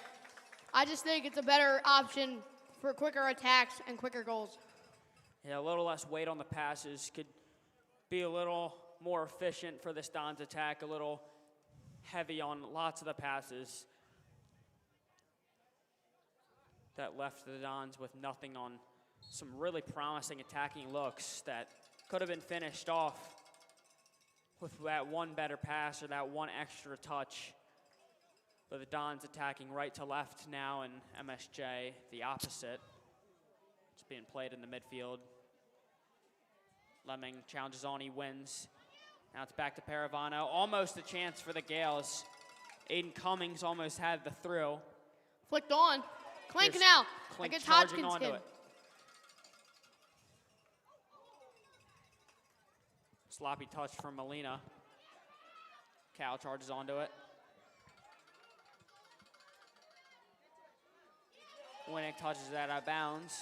I just think it's a better option for quicker attacks and quicker goals. Yeah, a little less weight on the passes could be a little more efficient for this Dons attack, a little heavy on lots of the passes. That left the Dons with nothing on some really promising attacking looks that could have been finished off with that one better pass or that one extra touch. But the Dons attacking right to left now, and MSJ the opposite. It's being played in the midfield. Lemming challenges on, he wins. Now it's back to Paravano. Almost a chance for the Gales. Aiden Cummings almost had the through. Flicked on. Clink Here's now. Clink Against charging Hodgkin's onto kid. it. Sloppy touch from Molina. Cal charges onto it. Winnick touches that out of bounds.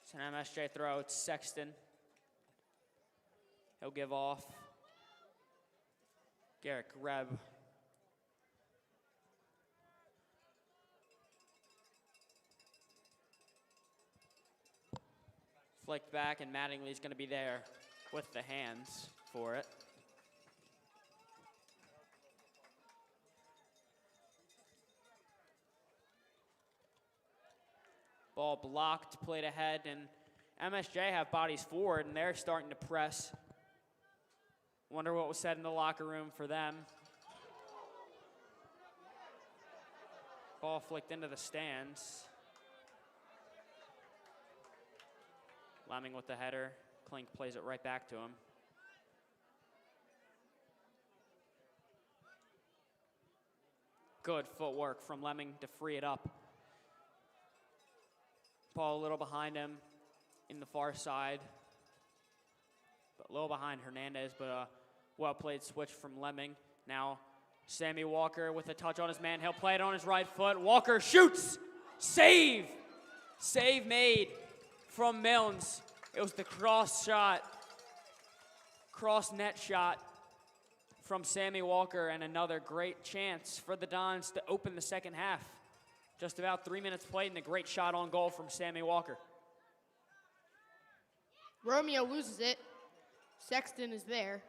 It's an MSJ throw. It's Sexton. He'll give off. Garrett Greb. Flicked back, and Mattingly's going to be there with the hands for it. Ball blocked, played ahead, and MSJ have bodies forward, and they're starting to press. Wonder what was said in the locker room for them. Ball flicked into the stands. Lemming with the header. Clink plays it right back to him. Good footwork from Lemming to free it up. Ball a little behind him in the far side. But a little behind Hernandez, but a well-played switch from Lemming. Now Sammy Walker with a touch on his man. He'll play it on his right foot. Walker shoots! Save! Save made from Milnes. It was the cross shot, cross net shot from Sammy Walker, and another great chance for the Dons to open the second half. Just about 3 minutes played, and a great shot on goal from Sammy Walker. Romeo loses it. Sexton is there.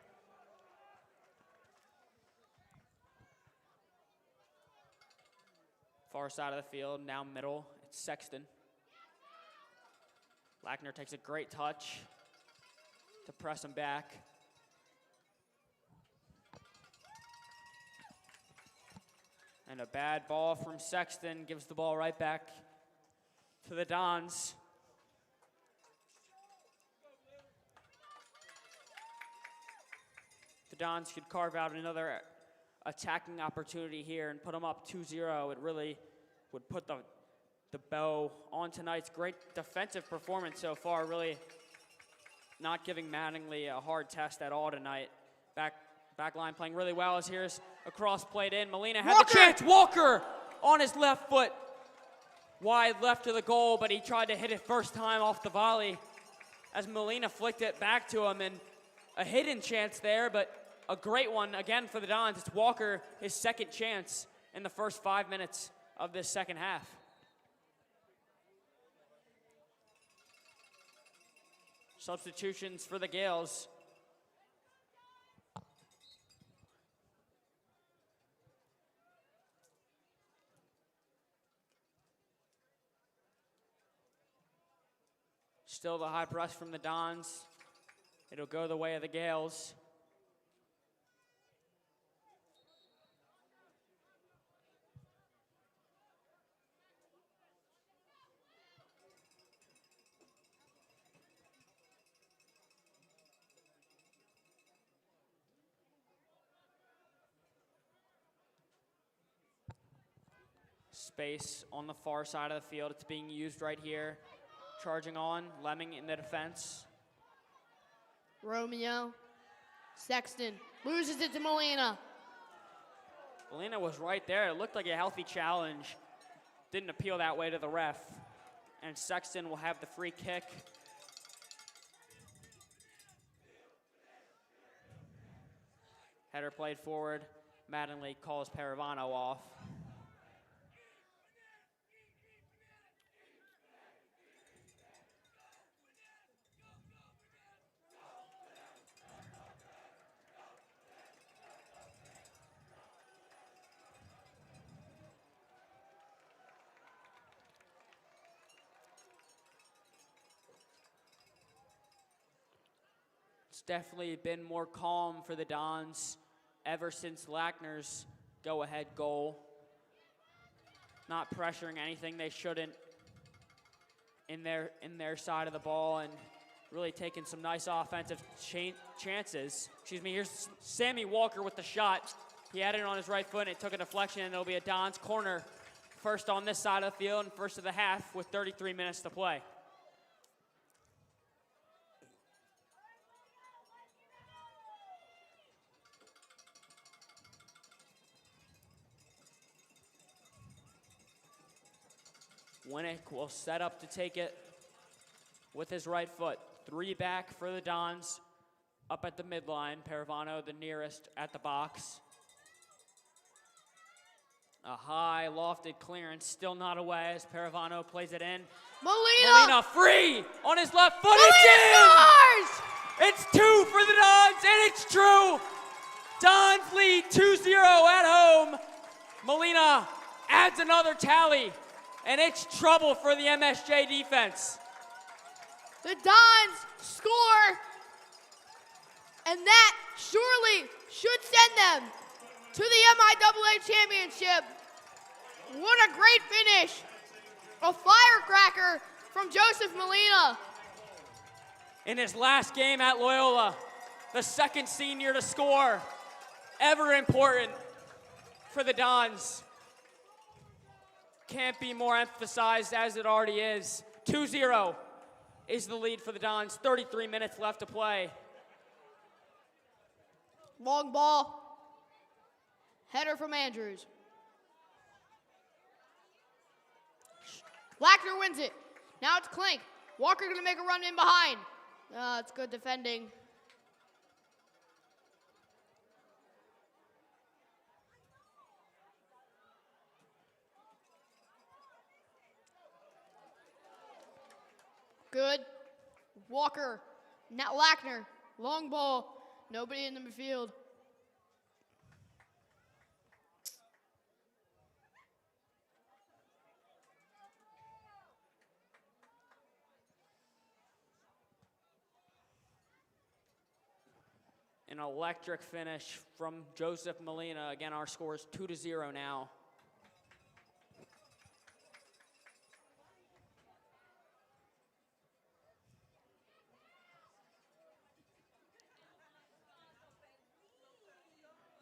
Far side of the field, now middle, it's Sexton. Lackner takes a great touch to press him back. And a bad ball from Sexton gives the ball right back to the Dons. The Dons could carve out another attacking opportunity here and put them up 2-0. It really would put the bow on tonight's great defensive performance so far, really not giving Mattingly a hard test at all tonight. Back line playing really well as here's a cross played in. Molina had the chance. Walker on his left foot. Wide left to the goal, but he tried to hit it first time off the volley as Molina flicked it back to him, and a hidden chance there, but a great one again for the Dons. It's Walker, his second chance in the first 5 minutes of this second half. Substitutions for the Gales. Still the high press from the Dons. It'll go the way of the Gales. Space on the far side of the field. It's being used right here. Charging on, Lemming in the defense. Romeo. Sexton loses it to Molina. Molina was right there. It looked like a healthy challenge. Didn't appeal that way to the ref. And Sexton will have the free kick. Header played forward. Mattingly calls Paravano off. It's definitely been more calm for the Dons ever since Lackner's go-ahead goal. Not pressuring anything they shouldn't in their side of the ball, and really taking some nice offensive chances. Excuse me, here's Sammy Walker with the shot. He had it on his right foot, and it took a deflection, and it'll be a Dons corner. First on this side of the field and first of the half with 33 minutes to play. Winnick will set up to take it with his right foot. 3 back for the Dons up at the midline. Paravano the nearest at the box. A high lofted clearance, still not away as Paravano plays it in. Molina free on his left foot. It's in! Scores! It's 2 for the Dons, and it's true. Dons lead 2-0 at home. Molina adds another tally. And it's trouble for the MSJ defense. The Dons score, and that surely should send them to the MIAA championship. What a great finish. A firecracker from Joseph Molina. In his last game at Loyola, the second senior to score. Ever important for the Dons. Can't be more emphasized as it already is. 2-0 is the lead for the Dons. 33 minutes left to play. Long ball. Header from Andrews. Lackner wins it. Now it's Klink. Walker gonna make a run in behind. It's good defending. Good. Walker. Now Lackner. Long ball. Nobody in the midfield. An electric finish from Joseph Molina. Again, our score is 2-0 now.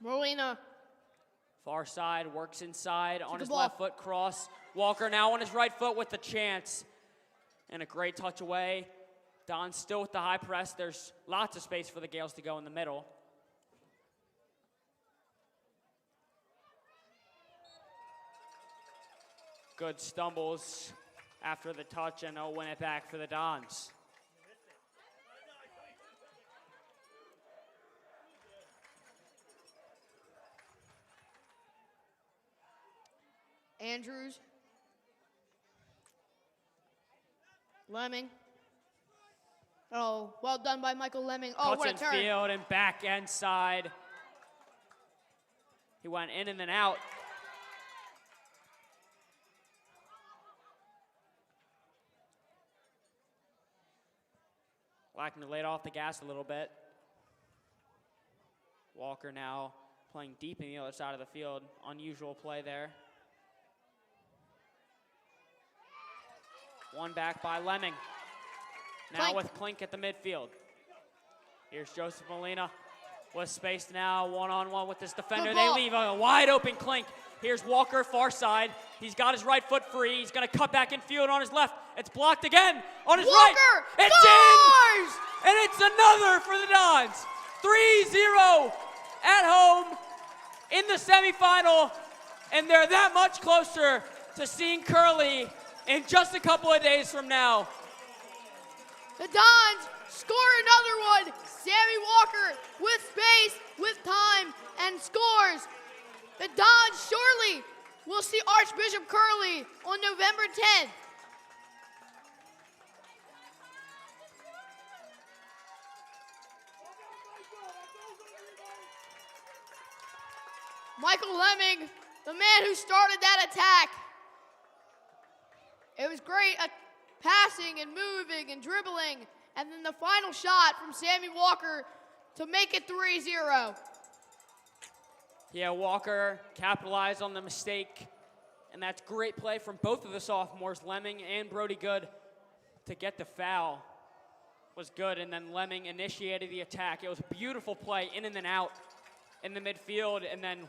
Molina. Far side, works inside on his ball. left foot, cross. Walker now on his right foot with the chance. And a great touch away. Don still with the high press. There's lots of space for the Gales to go in the middle. Good stumbles after the touch, and they'll win it back for the Dons. Andrews. Lemming. Oh, well done by Michael Lemming. Oh, Cuts what a in turn. field and back end side. He went in and then out. Lackner laid off the gas a little bit. Walker now playing deep in the other side of the field. Unusual play there. One back by Lemming. Now Klink. with Klink at the midfield. Here's Joseph Molina with space now, one-on-one with this defender. Good They ball. leave a wide open Klink. Here's Walker, far side. He's got his right foot free. He's going to cut back in field on his left. It's blocked again on his Walker right. It's scores! in! And it's another for the Dons. 3-0 at home in the semifinal. And they're that much closer to seeing Curly in just a couple of days from now. The Dons score another one. Sammy Walker with space, with time, and scores. The Dons surely will see Archbishop Curly on November 10th. Michael Lemming, the man who started that attack. It was great passing and moving and dribbling, and then the final shot from Sammy Walker to make it 3-0. Yeah, Walker capitalized on the mistake, and that's great play from both of the sophomores, Lemming and Brody Good, to get the foul was good, and then Lemming initiated the attack. It was a beautiful play, in and then out in the midfield, and then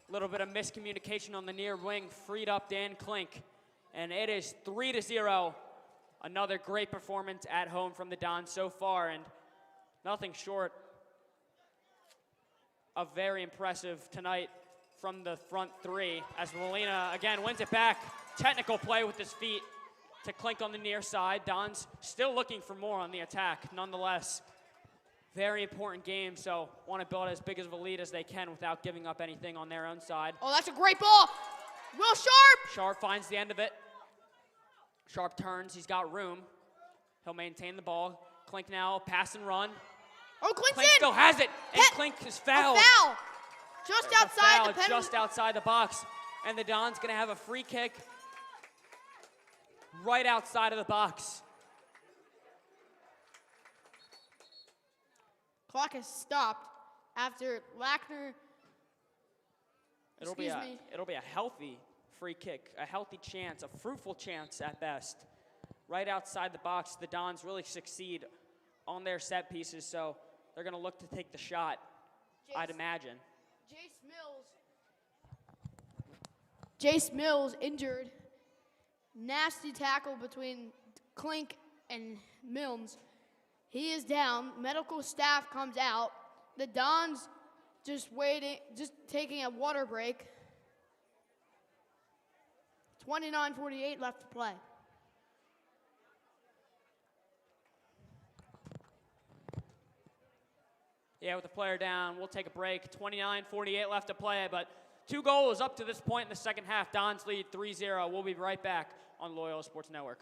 a little bit of miscommunication on the near wing, freed up Dan Klink, and it is 3-0. Another great performance at home from the Dons so far, and nothing short of very impressive tonight from the front three, as Molina again wins it back. Technical play with his feet to Klink on the near side. Dons still looking for more on the attack. Nonetheless, very important game, so want to build as big of a lead as they can without giving up anything on their own side. Oh, that's a great ball. Will Sharp! Sharp finds the end of it. Sharp turns, he's got room. He'll maintain the ball. Klink now, pass and run. Oh, Klink's Klink in! still has it, and Klink is fouled. A foul! Just outside the penalty. Just outside the box. And the Dons gonna have a free kick right outside of the box. Clock has stopped after Lackner. It'll be a healthy free kick, a healthy chance, a fruitful chance at best. Right outside the box, the Dons really succeed on their set pieces, so they're gonna look to take the shot, I'd imagine. Jace Mills injured. Nasty tackle between Klink and Milnes. He is down. Medical staff comes out. The Dons just waiting, just taking a water break. 29:48 left to play. Yeah, with the player down, we'll take a break. 29:48 left to play, but 2 goals up to this point in the second half. Dons lead 3-0. We'll be right back on Loyola Sports Network.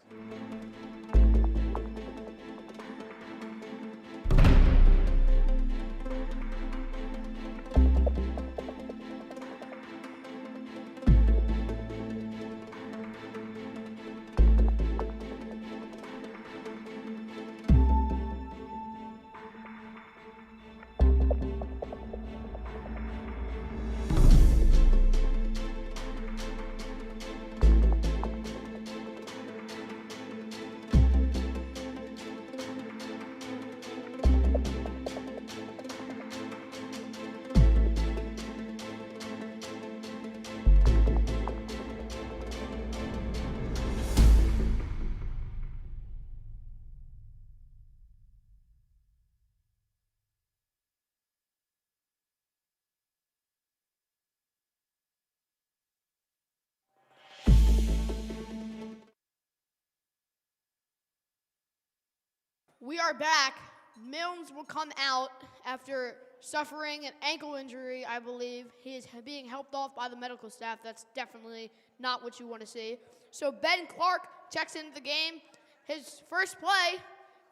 We are back. Milnes will come out after suffering an ankle injury, I believe. He is being helped off by the medical staff. That's definitely not what you want to see. So Ben Clark checks into the game. His first play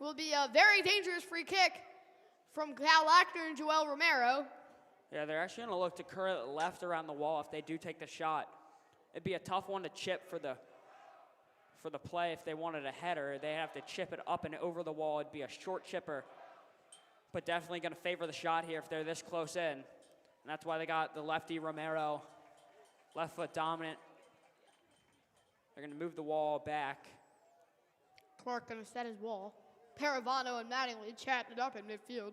will be a very dangerous free kick from Cal Lackner and Joel Romero. Yeah, they're actually going to look to curl it left around the wall if they do take the shot. It'd be a tough one to chip for the play. If they wanted a header, they have to chip it up and over the wall. It'd be a short chipper, but definitely going to favor the shot here if they're this close in. And that's why they got the lefty Romero, left foot dominant. They're going to move the wall back. Clark going to set his wall. Paravano and Mattingly chatting it up in midfield.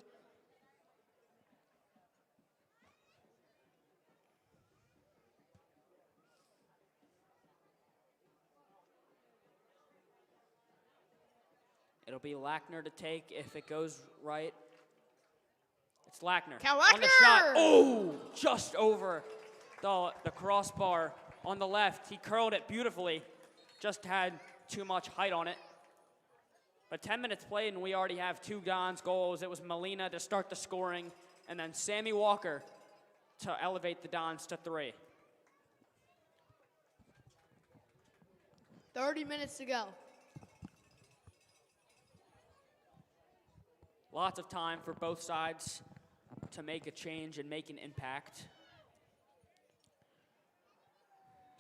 It'll be Lackner to take if it goes right. It's Lackner. Cal On the Lackner! shot. Oh, just over the crossbar on the left. He curled it beautifully. Just had too much height on it. But 10 minutes played, and we already have 2 Dons goals. It was Molina to start the scoring, and then Sammy Walker to elevate the Dons to 3. 30 minutes to go. Lots of time for both sides to make a change and make an impact.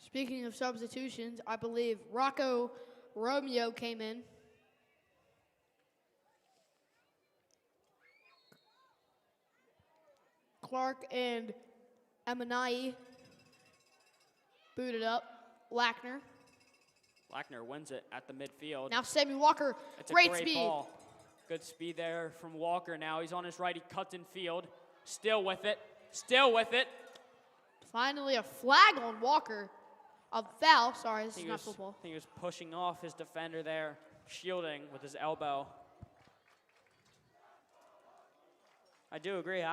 Speaking of substitutions, I believe Rocco Romeo came in. Clark and Emanai booted up. Lackner. Lackner wins it at the midfield. Now Sammy Walker, It's a great great speed. ball. Good speed there from Walker now. He's on his right. He cuts in field. Still with it. Still with it. Finally a flag on Walker. A foul. Sorry, this is not football. He was pushing off his defender there, shielding with his elbow. I do agree.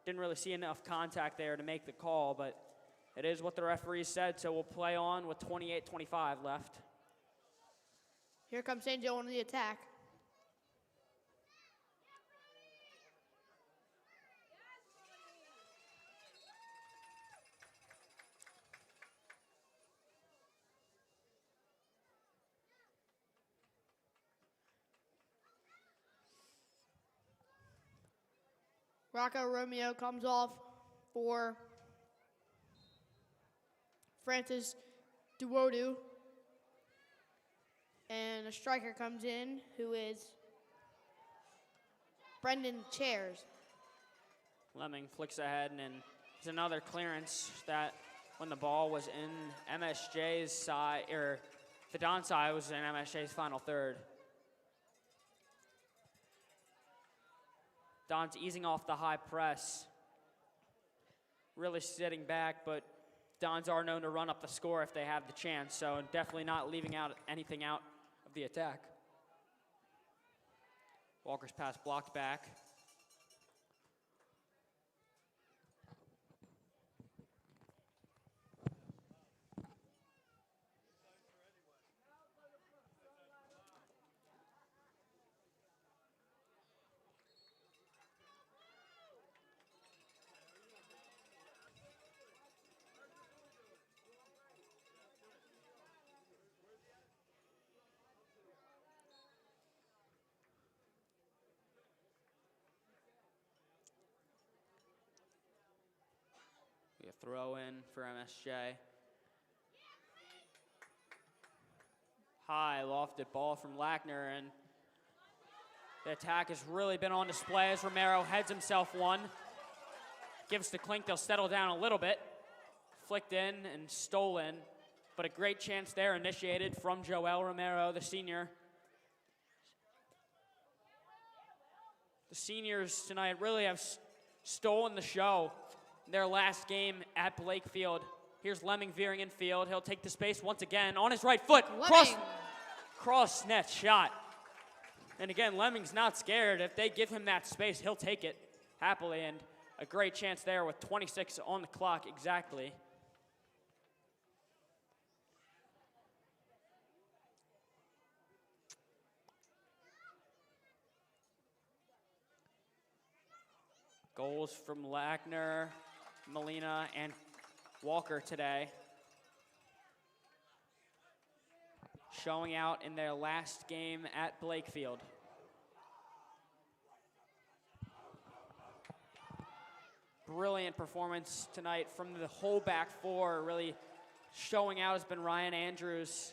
Didn't really see enough contact there to make the call, but it is what the referee said, so we'll play on with 28-25 left. Here comes St. Joe on the attack. Rocco Romeo comes off for Francis Duodu. And a striker comes in who is Brendan Chairs. Lemming flicks ahead, and it's another clearance that when the ball was in MSJ's side, or the Don side was in MSJ's final third. Don's easing off the high press, really sitting back, but Dons are known to run up the score if they have the chance, so definitely not leaving out anything out of the attack. Walker's pass blocked back. A throw in for MSJ. High lofted ball from Lackner, and the attack has really been on display as Romero heads himself one. Gives to Klink, they'll settle down a little bit. Flicked in and stolen, but a great chance there initiated from Joel Romero, the senior. The seniors tonight really have stolen the show. Their last game at Blakefield. Here's Lemming veering in field. He'll take the space once again on his right foot. Cross net shot. And again, Lemming's not scared. If they give him that space, he'll take it happily. And a great chance there with 26 on the clock exactly. Goals from Lackner, Molina, and Walker today. Showing out in their last game at Blakefield. Brilliant performance tonight from the whole back four. Really showing out has been Ryan Andrews.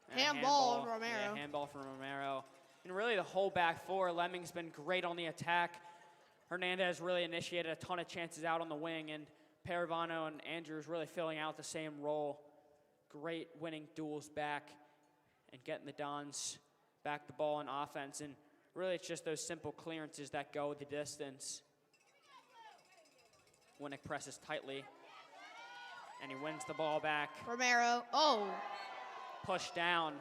Handball on Romero. Yeah, handball from Romero. And really the whole back four. Lemming's been great on the attack. Hernandez really initiated a ton of chances out on the wing, and Paravano and Andrews really filling out the same role. Great winning duels back and getting the Dons back the ball in offense. And really it's just those simple clearances that go the distance. Winnick presses tightly, and he wins the ball back. Romero, Pushed down.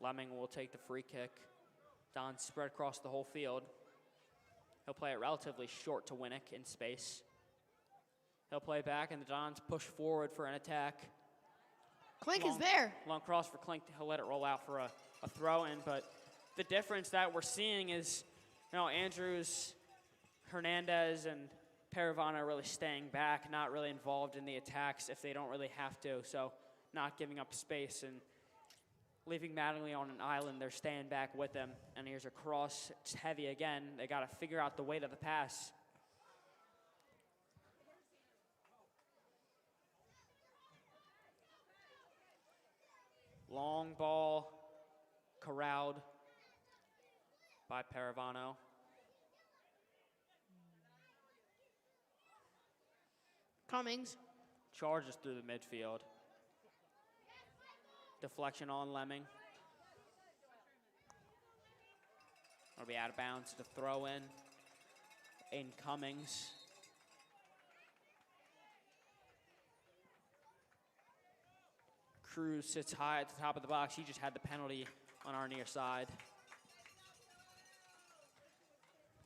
Lemming will take the free kick. Dons spread across the whole field. He'll play it relatively short to Winnick in space. He'll play back, and the Dons push forward for an attack. Klink is there. Long cross for Klink. He'll let it roll out for a throw-in. But the difference that we're seeing is, Andrews, Hernandez, and Paravano are really staying back, not really involved in the attacks if they don't really have to. So not giving up space and leaving Mattingly on an island. They're staying back with him. And here's a cross. It's heavy again. They got to figure out the weight of the pass. Long ball corralled by Paravano. Cummings. Charges through the midfield. Deflection on Lemming. It'll be out of bounds to throw in Cummings. Cruz sits high at the top of the box. He just had the penalty on our near side.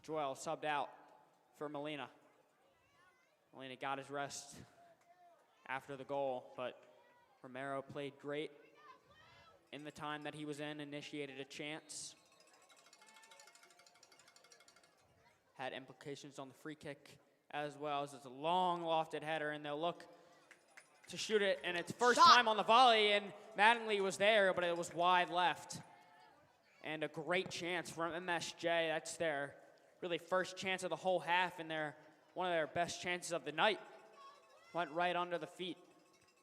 Joel subbed out for Molina. Molina got his rest after the goal, but Romero played great in the time that he was in, initiated a chance. Had implications on the free kick as well, as it's a long lofted header, and they'll look to shoot it, and it's first time on the volley, and Mattingly was there, but it was wide left. And a great chance from MSJ. That's their really first chance of the whole half, and one of their best chances of the night. Went right under the feet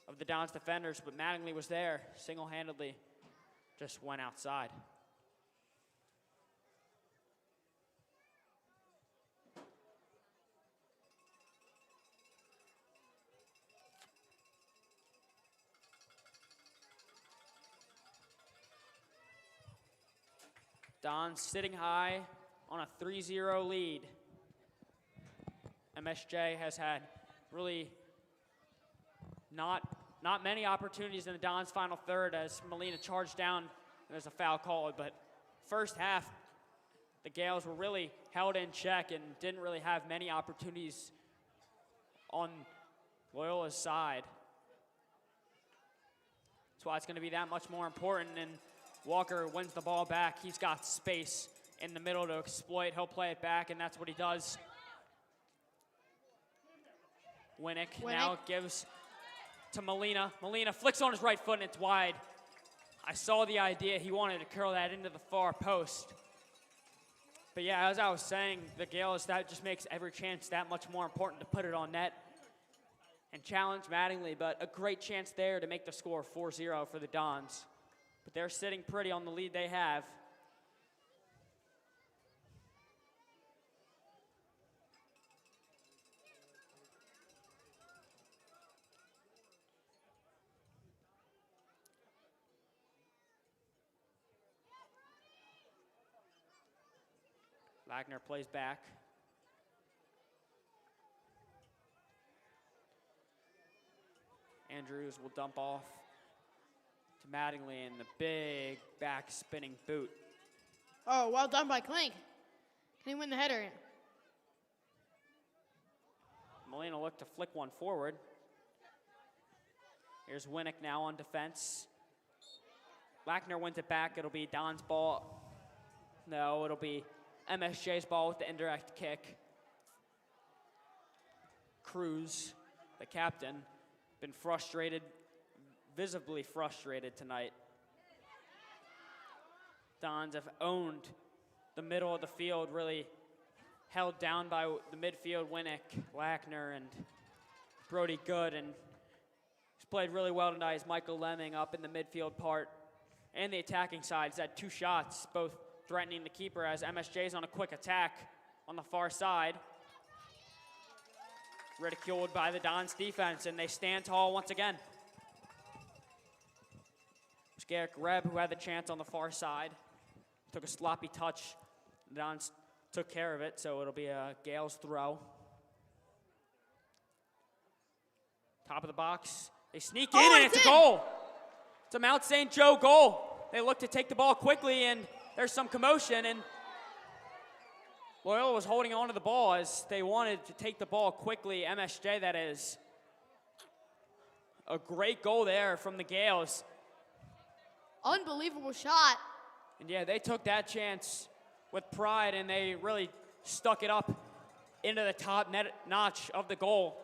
of the Dons defenders, but Mattingly was there, single-handedly, just went outside. Dons sitting high on a 3-0 lead. MSJ has had really not many opportunities in the Dons' final third as Molina charged down and there's a foul called. But first half, the Gales were really held in check and didn't really have many opportunities on Loyola's side. That's why it's going to be that much more important. And Walker wins the ball back. He's got space in the middle to exploit. He'll play it back, and that's what he does. Winnick now gives to Molina. Molina flicks on his right foot, and it's wide. I saw the idea. He wanted to curl that into the far post. But yeah, as I was saying, the Gales, that just makes every chance that much more important to put it on net and challenge Mattingly. But a great chance there to make the score 4-0 for the Dons. But they're sitting pretty on the lead they have. Wagner plays back. Andrews will dump off to Mattingly in the big back spinning boot. Oh, well done by Klink. Can he win the header? Molina looked to flick one forward. Here's Winnick now on defense. Wagner wins it back. It'll be Don's ball. No, it'll be MSJ's ball with the indirect kick. Cruz, the captain, been frustrated, visibly frustrated tonight. Dons have owned the middle of the field, really held down by the midfield, Winnick, Wagner, and Brody Good, and he's played really well tonight as Michael Lemming up in the midfield part and the attacking side. He's had two shots, both threatening the keeper as MSJ's on a quick attack on the far side. Ridiculed by the Dons defense, and they stand tall once again. It was Garrick Reb who had the chance on the far side. Took a sloppy touch. The Dons took care of it, so it'll be a Gales throw. Top of the box. They sneak in, and it's a goal. It's a Mount St. Joe goal. They look to take the ball quickly, and there's some commotion, and Loyola was holding on to the ball as they wanted to take the ball quickly. MSJ, that is. A great goal there from the Gales. Unbelievable shot. And yeah, they took that chance with pride, and they really stuck it up into the top net notch of the goal.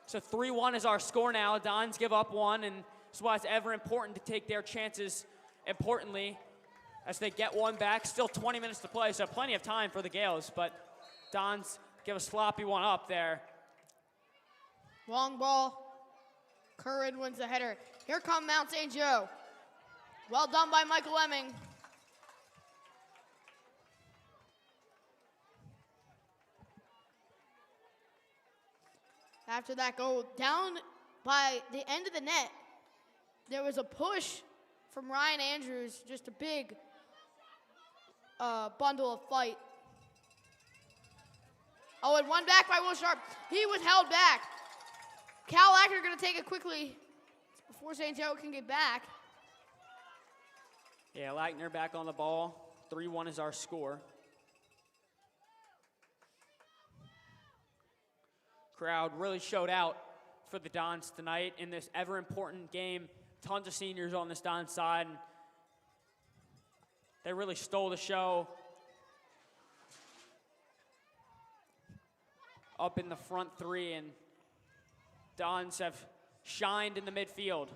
So 3-1 is our score now. Dons give up one, and that's why it's ever important to take their chances importantly as they get one back. Still 20 minutes to play, so plenty of time for the Gales, but Dons give a sloppy one up there. Long ball. Curran wins the header. Here come Mount St. Joe. Well done by Michael Lemming. After that goal, down by the end of the net, there was a push from Ryan Andrews, just a big bundle of fight. Oh, and one back by Will Sharp. He was held back. Cal Acker going to take it quickly before St. Joe can get back. Yeah, Lackner back on the ball. 3-1 is our score. Crowd really showed out for the Dons tonight in this ever-important game. Tons of seniors on this Dons side. And they really stole the show. Up in the front three, and Dons have shined in the midfield.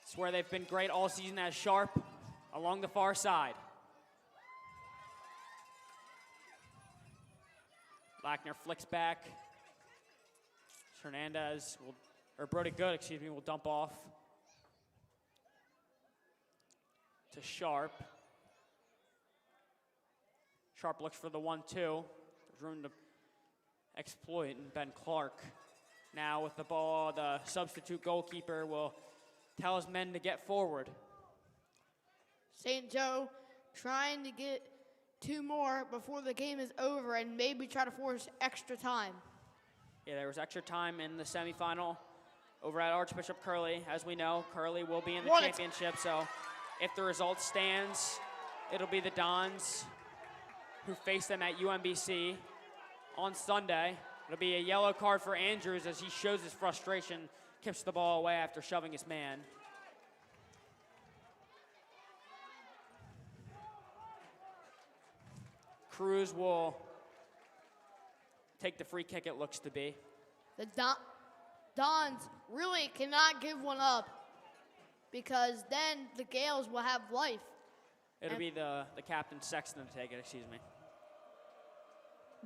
It's where they've been great all season as Sharp along the far side. Lackner flicks back. Brody Good, will dump off to Sharp. Sharp looks for the 1-2. There's room to exploit, and Ben Clark now with the ball. The substitute goalkeeper will tell his men to get forward. St. Joe trying to get 2 more before the game is over and maybe try to force extra time. Yeah, there was extra time in the semifinal over at Archbishop Curley. As we know, Curley will be in the championship, so if the result stands, it'll be the Dons who face them at UMBC on Sunday. It'll be a yellow card for Andrews as he shows his frustration, kicks the ball away after shoving his man. Cruz will take the free kick, it looks to be. The Dons really cannot give one up because then the Gales will have life. It'll be the captain Sexton to take it, excuse me.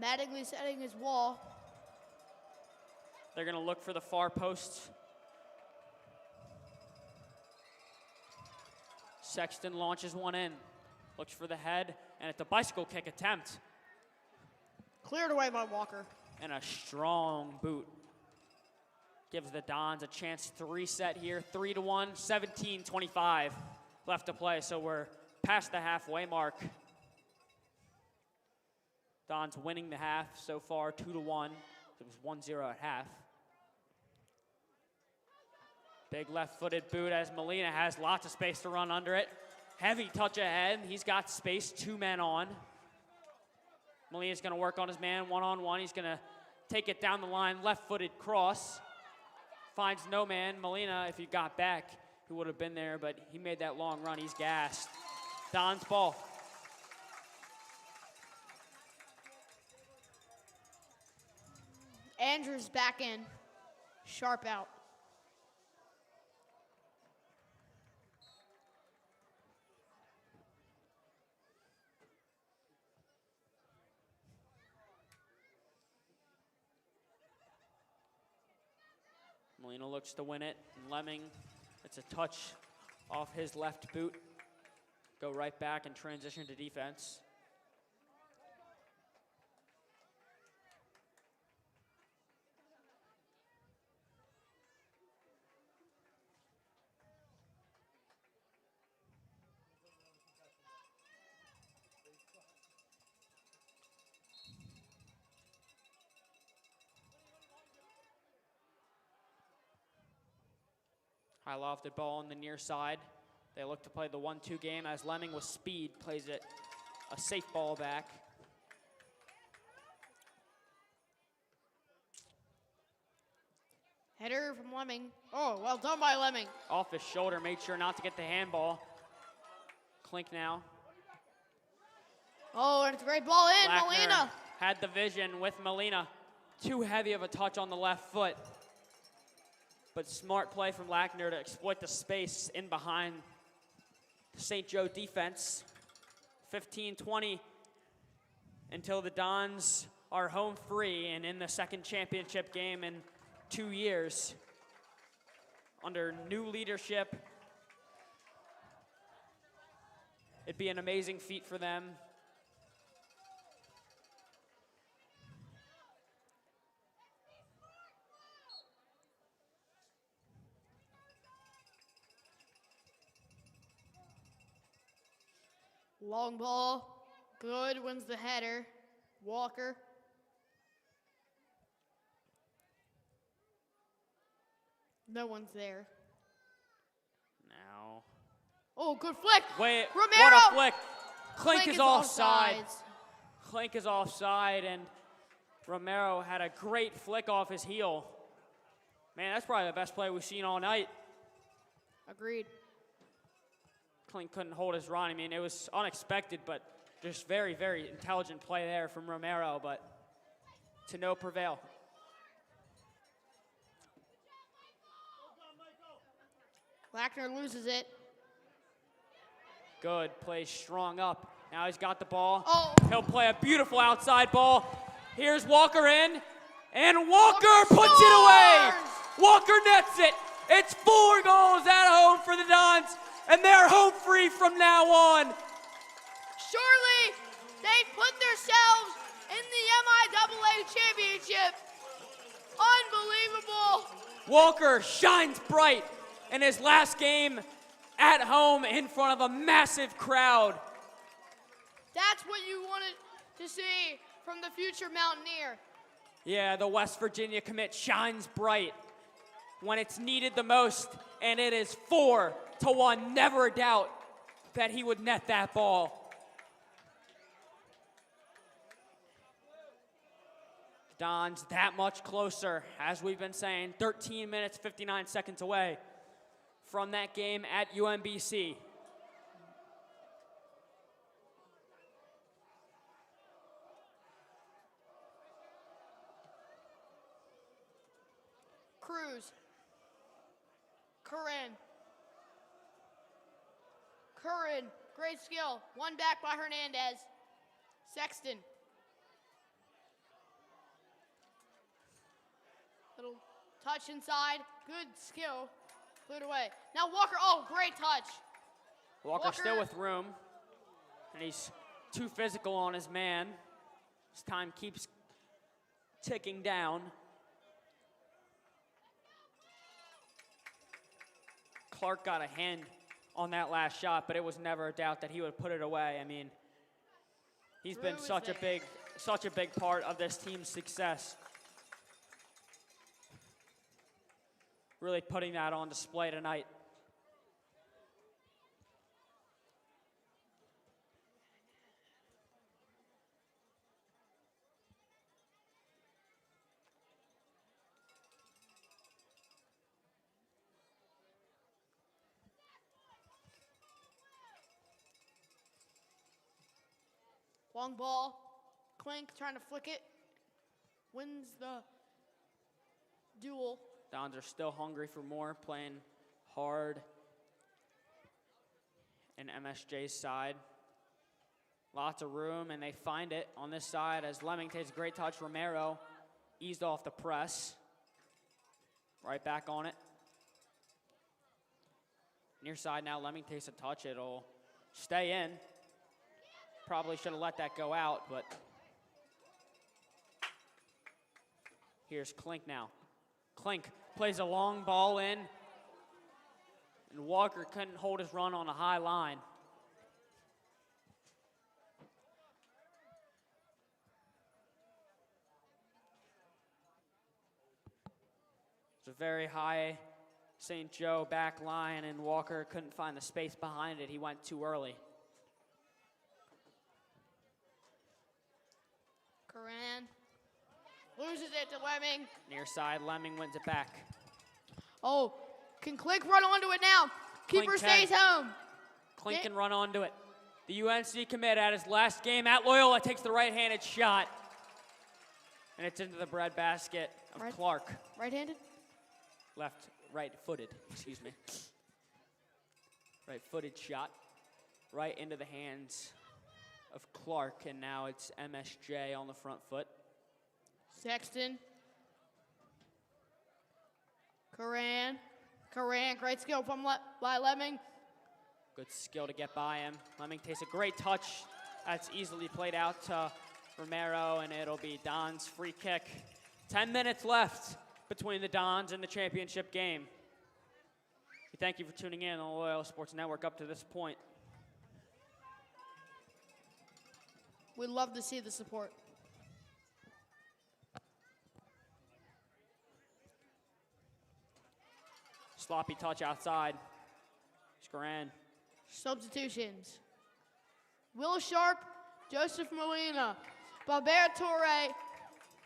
Mattingly setting his wall. They're going to look for the far post. Sexton launches one in. Looks for the head, and it's a bicycle kick attempt. Cleared away by Walker. And a strong boot. Gives the Dons a chance to reset here. 3-1, 17-25 left to play, so we're past the halfway mark. Dons winning the half so far, 2-1. It was 1-0 at half. Big left-footed boot as Molina has lots of space to run under it. Heavy touch ahead. He's got space, 2 men on. Molina's going to work on his man one-on-one. He's going to take it down the line, left-footed cross. Finds no man. Molina, if he got back, he would have been there, but he made that long run. He's gassed. Don's ball. Andrews back in. Sharp out. Molina looks to win it. Lemming, it's a touch off his left boot. Go right back and transition to defense. High lofted ball on the near side. They look to play the 1-2 game as Lemming with speed plays it a safe ball back. Header from Lemming. Oh, well done by Lemming. Off his shoulder, made sure not to get the handball. Clink now. Oh, and it's a great ball in, Lackner Molina. had the vision with Molina. Too heavy of a touch on the left foot. But smart play from Lackner to exploit the space in behind the St. Joe defense. 15-20 until the Dons are home free and in the second championship game in 2 years. Under new leadership, it'd be an amazing feat for them. Long ball. Good, wins the header. Walker. No one's there. Now. Oh, good flick. Wait, Romero. what a flick. Clink is offside. offsides. Clink is offside, and Romero had a great flick off his heel. Man, that's probably the best play we've seen all night. Agreed. Clink couldn't hold his run. I mean, it was unexpected, but just very, very intelligent play there from Romero, but to no prevail. Lackner loses it. Good, plays strong up. Now he's got the ball. Oh. He'll play a beautiful outside ball. Here's Walker in, and Walker puts it away. Walker nets it. It's 4 goals at home for the Dons, and they're home free from now on. Surely they put themselves in the MIAA championship. Unbelievable. Walker shines bright in his last game at home in front of a massive crowd. That's what you wanted to see from the future Mountaineer. Yeah, the West Virginia commit shines bright when it's needed the most, and it is 4-1. Never a doubt that he would net that ball. Don's that much closer, as we've been saying, 13 minutes, 59 seconds away from that game at UMBC. Cruz. Curran, great skill. One back by Hernandez. Sexton. Little touch inside, good skill. Cleared away. Now Walker, oh, great touch. Walker still with room, and he's too physical on his man. His time keeps ticking down. Clark got a hand on that last shot, but it was never a doubt that he would put it away. I mean, he's been such a big part of this team's success. Really putting that on display tonight. Long ball. Clink trying to flick it. Wins the duel. Dons are still hungry for more, playing hard in MSJ's side. Lots of room, and they find it on this side as Lemming takes a great touch. Romero eased off the press. Right back on it. Near side now, Lemming takes a touch. It'll stay in. Probably should have let that go out, but here's Clink now. Clink plays a long ball in, and Walker couldn't hold his run on a high line. It's a very high St. Joe back line, and Walker couldn't find the space behind it. He went too early. Coran loses it to Lemming. Near side, Lemming wins it back. Oh, can Klink run onto it now? Keeper stays home. Klink can run onto it. The UNC commit at his last game at Loyola takes the right-handed shot. And it's into the breadbasket of Clark. Right-handed? Right-footed, excuse me. Right-footed shot. Right into the hands of Clark, and now it's MSJ on the front foot. Sexton. Coran, great skill by Lemming. Good skill to get by him. Lemming takes a great touch. That's easily played out to Romero, and it'll be Don's free kick. 10 minutes left between the Dons and the championship game. We thank you for tuning in on the Loyola Sports Network up to this point. We'd love to see the support. Sloppy touch outside. Scoran. Substitutions. Will Sharp, Joseph Molina, Babert Torre,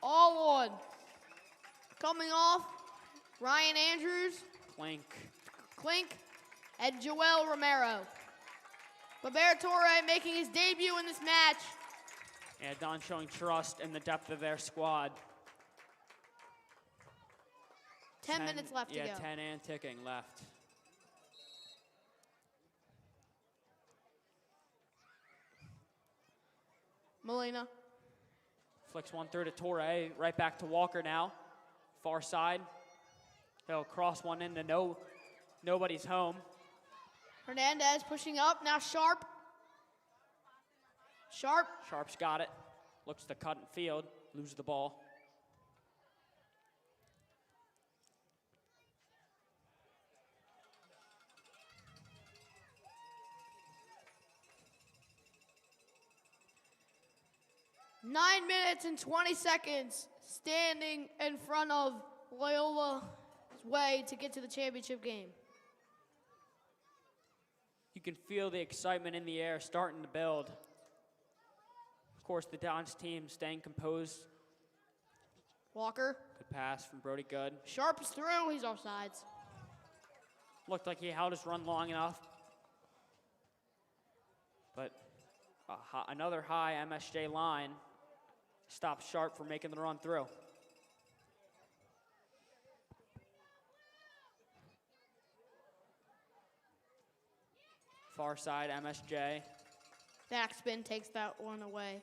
all on. Coming off, Ryan Andrews, Klink, and Joel Romero. Babert Torre making his debut in this match. Yeah, Don showing trust in the depth of their squad. 10 minutes left to go. Yeah, 10 and ticking left. Molina. Flicks one through to Torre, right back to Walker now. Far side. He'll cross one into nobody's home. Hernandez pushing up, now Sharp. Sharp's got it. Looks to cut in field, loses the ball. Nine minutes and 20 seconds standing in front of Loyola's way to get to the championship game. You can feel the excitement in the air starting to build. Of course, the Dons team staying composed. Walker. Good pass from Brody Good. Sharp is through, he's offsides. Looked like he held his run long enough. But another high MSJ line stops Sharp from making the run through. Far side, MSJ. Backspin takes that one away.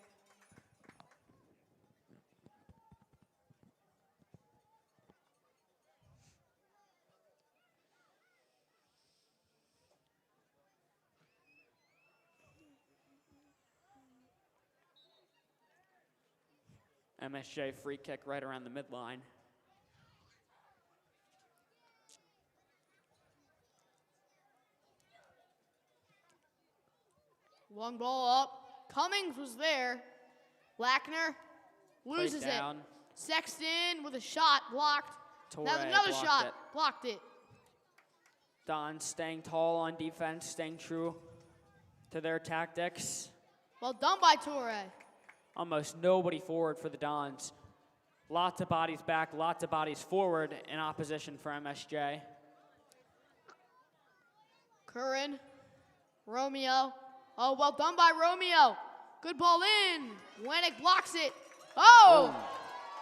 MSJ free kick right around the midline. Long ball up. Cummings was there. Lackner loses it. Sexton with a shot blocked. Now another shot. Blocked it. Don staying tall on defense, staying true to their tactics. Well done by Torre. Almost nobody forward for the Dons. Lots of bodies back, lots of bodies forward in opposition for MSJ. Curran. Romeo. Oh, well done by Romeo. Good ball in. Winnick blocks it. Oh!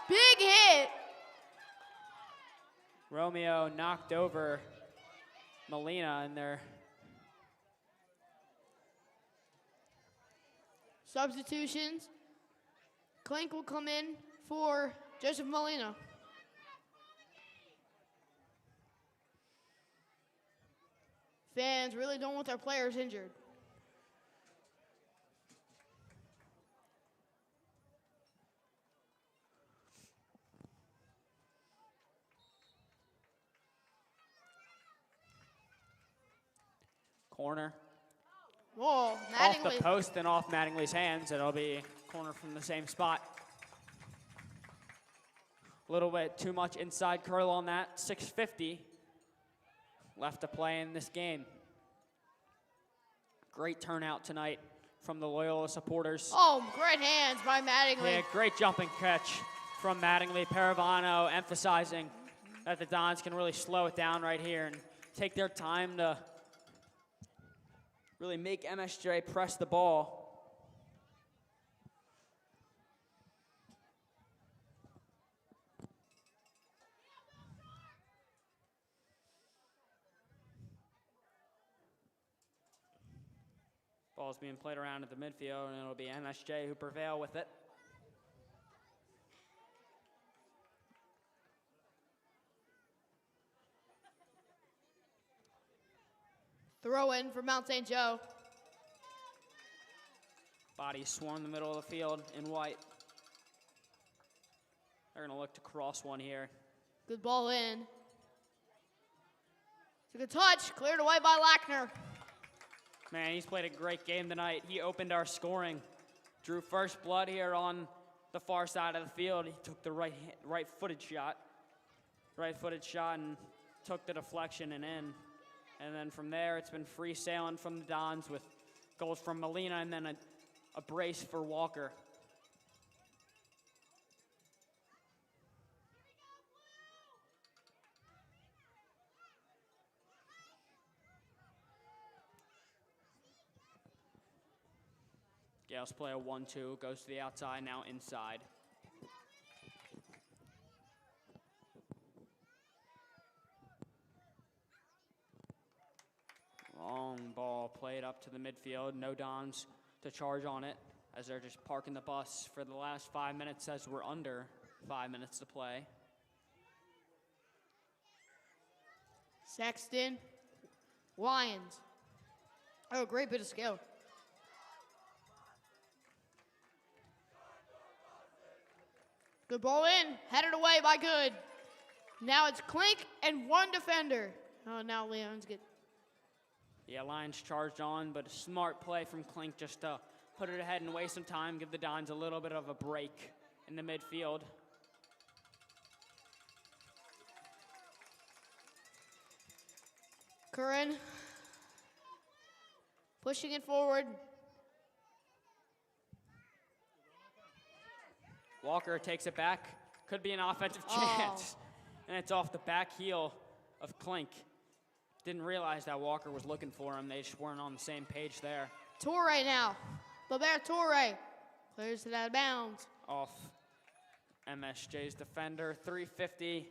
Big hit. Romeo knocked over Molina in there. Substitutions. Klink will come in for Joseph Molina. Fans really don't want their players injured. Corner. Whoa, Mattingly. Off the post and off Mattingly's hands. It'll be corner from the same spot. A little bit too much inside curl on that. 650. left to play in this game. Great turnout tonight from the Loyola supporters. Oh, great hands by Mattingly. Yeah, great jumping catch from Mattingly. Paravano emphasizing that the Dons can really slow it down right here and take their time to really make MSJ press the ball. Ball's being played around at the midfield, and it'll be MSJ who prevail with it. Throw in for Mount St. Joe. Body swarm the middle of the field in white. They're going to look to cross one here. Good ball in. It's a good touch. Cleared away by Lackner. Man, he's played a great game tonight. He opened our scoring. Drew first blood here on the far side of the field. He took the right-footed shot. Right-footed shot and took the deflection and in. And then from there, it's been free sailing from the Dons with goals from Molina and then a brace for Walker. Gales play a 1-2, goes to the outside, now inside. Long ball played up to the midfield. No Dons to charge on it as they're just parking the bus for the last 5 minutes as we're under 5 minutes to play. Sexton. Lions. Oh, great bit of skill. Good ball in. Headed away by Good. Now it's Klink and one defender. Oh, now Leons get... Yeah, Lions charged on, but a smart play from Klink just to put it ahead and waste some time, give the Dons a little bit of a break in the midfield. Curran. Pushing it forward. Walker takes it back. Could be an offensive chance. And it's off the back heel of Klink. Didn't realize that Walker was looking for him. They just weren't on the same page there. Torre now. Babert Torre. Clears it out of bounds. Off MSJ's defender. 3:50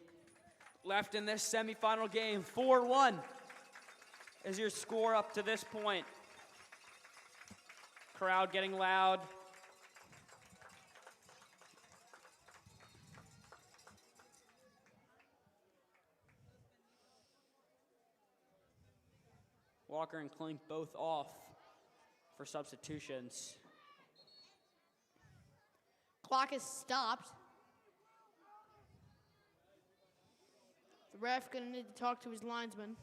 left in this semifinal game. 4-1 is your score up to this point. Crowd getting loud. Walker and Klink both off for substitutions. Clock is stopped. The ref gonna need to talk to his linesman.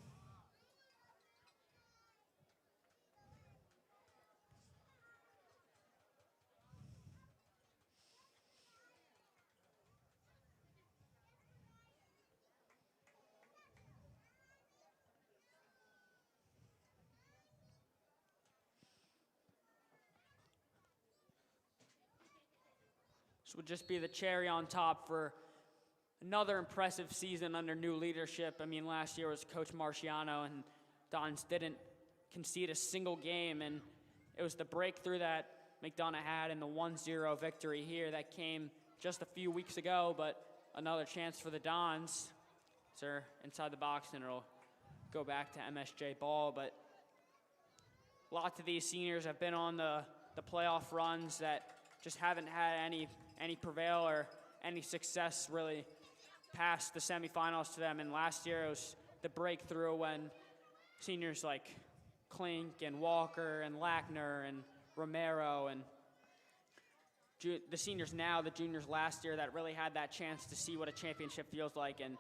This would just be the cherry on top for another impressive season under new leadership. I mean, last year was Coach Marciano, and Dons didn't concede a single game, and it was the breakthrough that McDonough had in the 1-0 victory here that came just a few weeks ago, but another chance for the Dons. They're inside the box, and it'll go back to MSJ ball, but lots of these seniors have been on the playoff runs that just haven't had any prevail or any success really past the semifinals to them. And last year it was the breakthrough when seniors like Klink and Walker and Lackner and Romero and the seniors now, the juniors last year that really had that chance to see what a championship feels like. And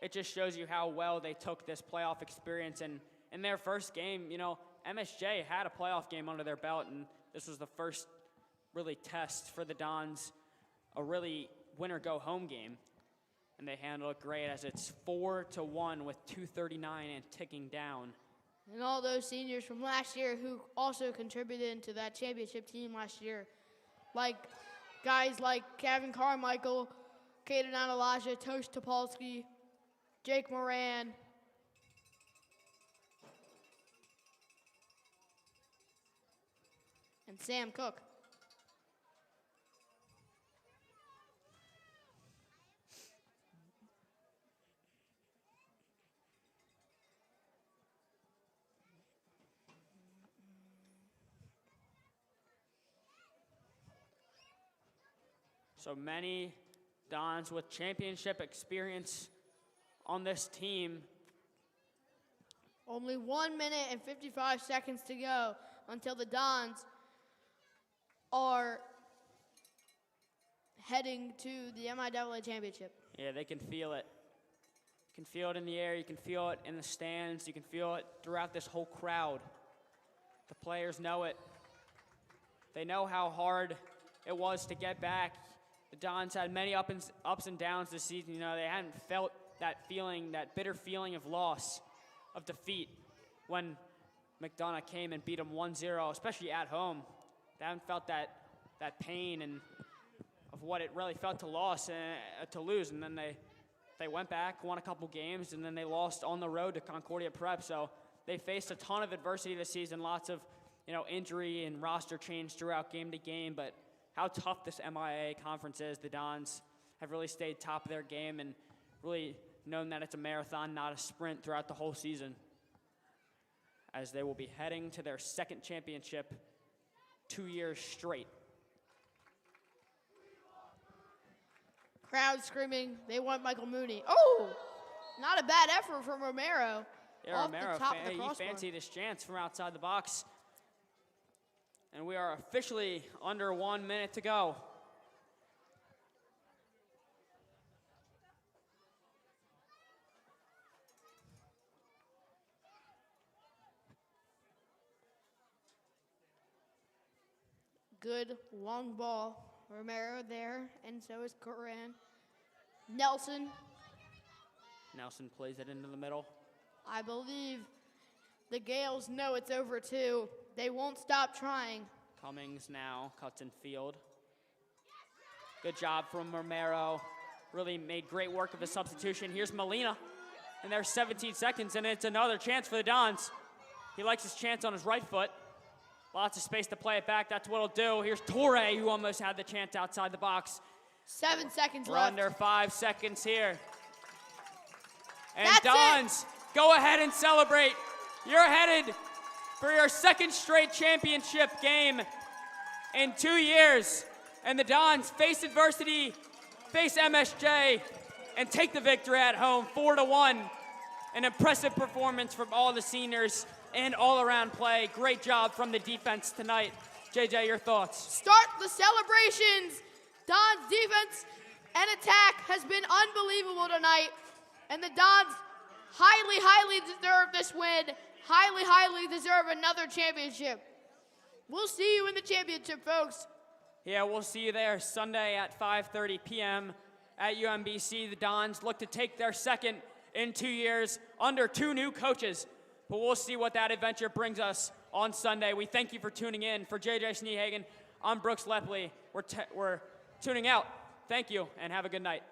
it just shows you how well they took this playoff experience. And in their first game, you know, MSJ had a playoff game under their belt, and this was the first really test for the Dons, a really win-or-go-home game. and they handle it great as it's 4-1 with 2:39 and ticking down. And all those seniors from last year who also contributed to that championship team last year, like guys like Kevin Carmichael, Caden Analaja, Tosh Topolsky, Jake Moran, and Sam Cook. So many Dons with championship experience on this team. Only 1 minute and 55 seconds to go until the Dons are heading to the MIAA championship. Yeah, they can feel it. You can feel it in the air. You can feel it in the stands. You can feel it throughout this whole crowd. The players know it. They know how hard it was to get back. The Dons had many ups and downs this season. You know, they hadn't felt that feeling, that bitter feeling of loss, of defeat, when McDonough came and beat them 1-0, especially at home. They haven't felt that pain and of what it really felt to lose. And then they went back, won a couple games, and then they lost on the road to Concordia Prep. So they faced a ton of adversity this season, lots of injury and roster change throughout game to game, but how tough this MIAA conference is. The Dons have really stayed top of their game and really known that it's a marathon, not a sprint throughout the whole season, as they will be heading to their second championship 2 years straight. Crowd screaming, they want Michael Mooney. Oh, not a bad effort from Romero. Yeah, Off Romero, the top of the he crossbar. fancied his chance from outside the box. And we are officially under 1 minute to go. Good long ball. Romero there, and so is Coran. Nelson, Nelson plays it into the middle. I believe the Gales know it's over too. They won't stop trying. Cummings now cuts in field. Good job from Romero. Really made great work of his substitution. Here's Molina, and there's 17 seconds, and it's another chance for the Dons. He likes his chance on his right foot. Lots of space to play it back. That's what he'll do. Here's Torre, who almost had the chance outside the box. 7 seconds We're left. under 5 seconds here. And That's Dons, go ahead and celebrate. You're headed for your second straight championship game in 2 years. And the Dons face adversity, face MSJ, and take the victory at home, 4-1. An impressive performance from all the seniors and all-around play. Great job from the defense tonight. JJ, your thoughts? Start the celebrations. Don's defense and attack has been unbelievable tonight. And the Dons highly deserve this win. Highly deserve another championship. We'll see you in the championship, folks. Yeah, we'll see you there Sunday at 5:30 p.m. at UMBC. The Dons look to take their second in 2 years under 2 new coaches. But we'll see what that adventure brings us on Sunday. We thank you for tuning in. For JJ Snehagen, I'm Brooks Lepley. We're tuning out. Thank you, and have a good night.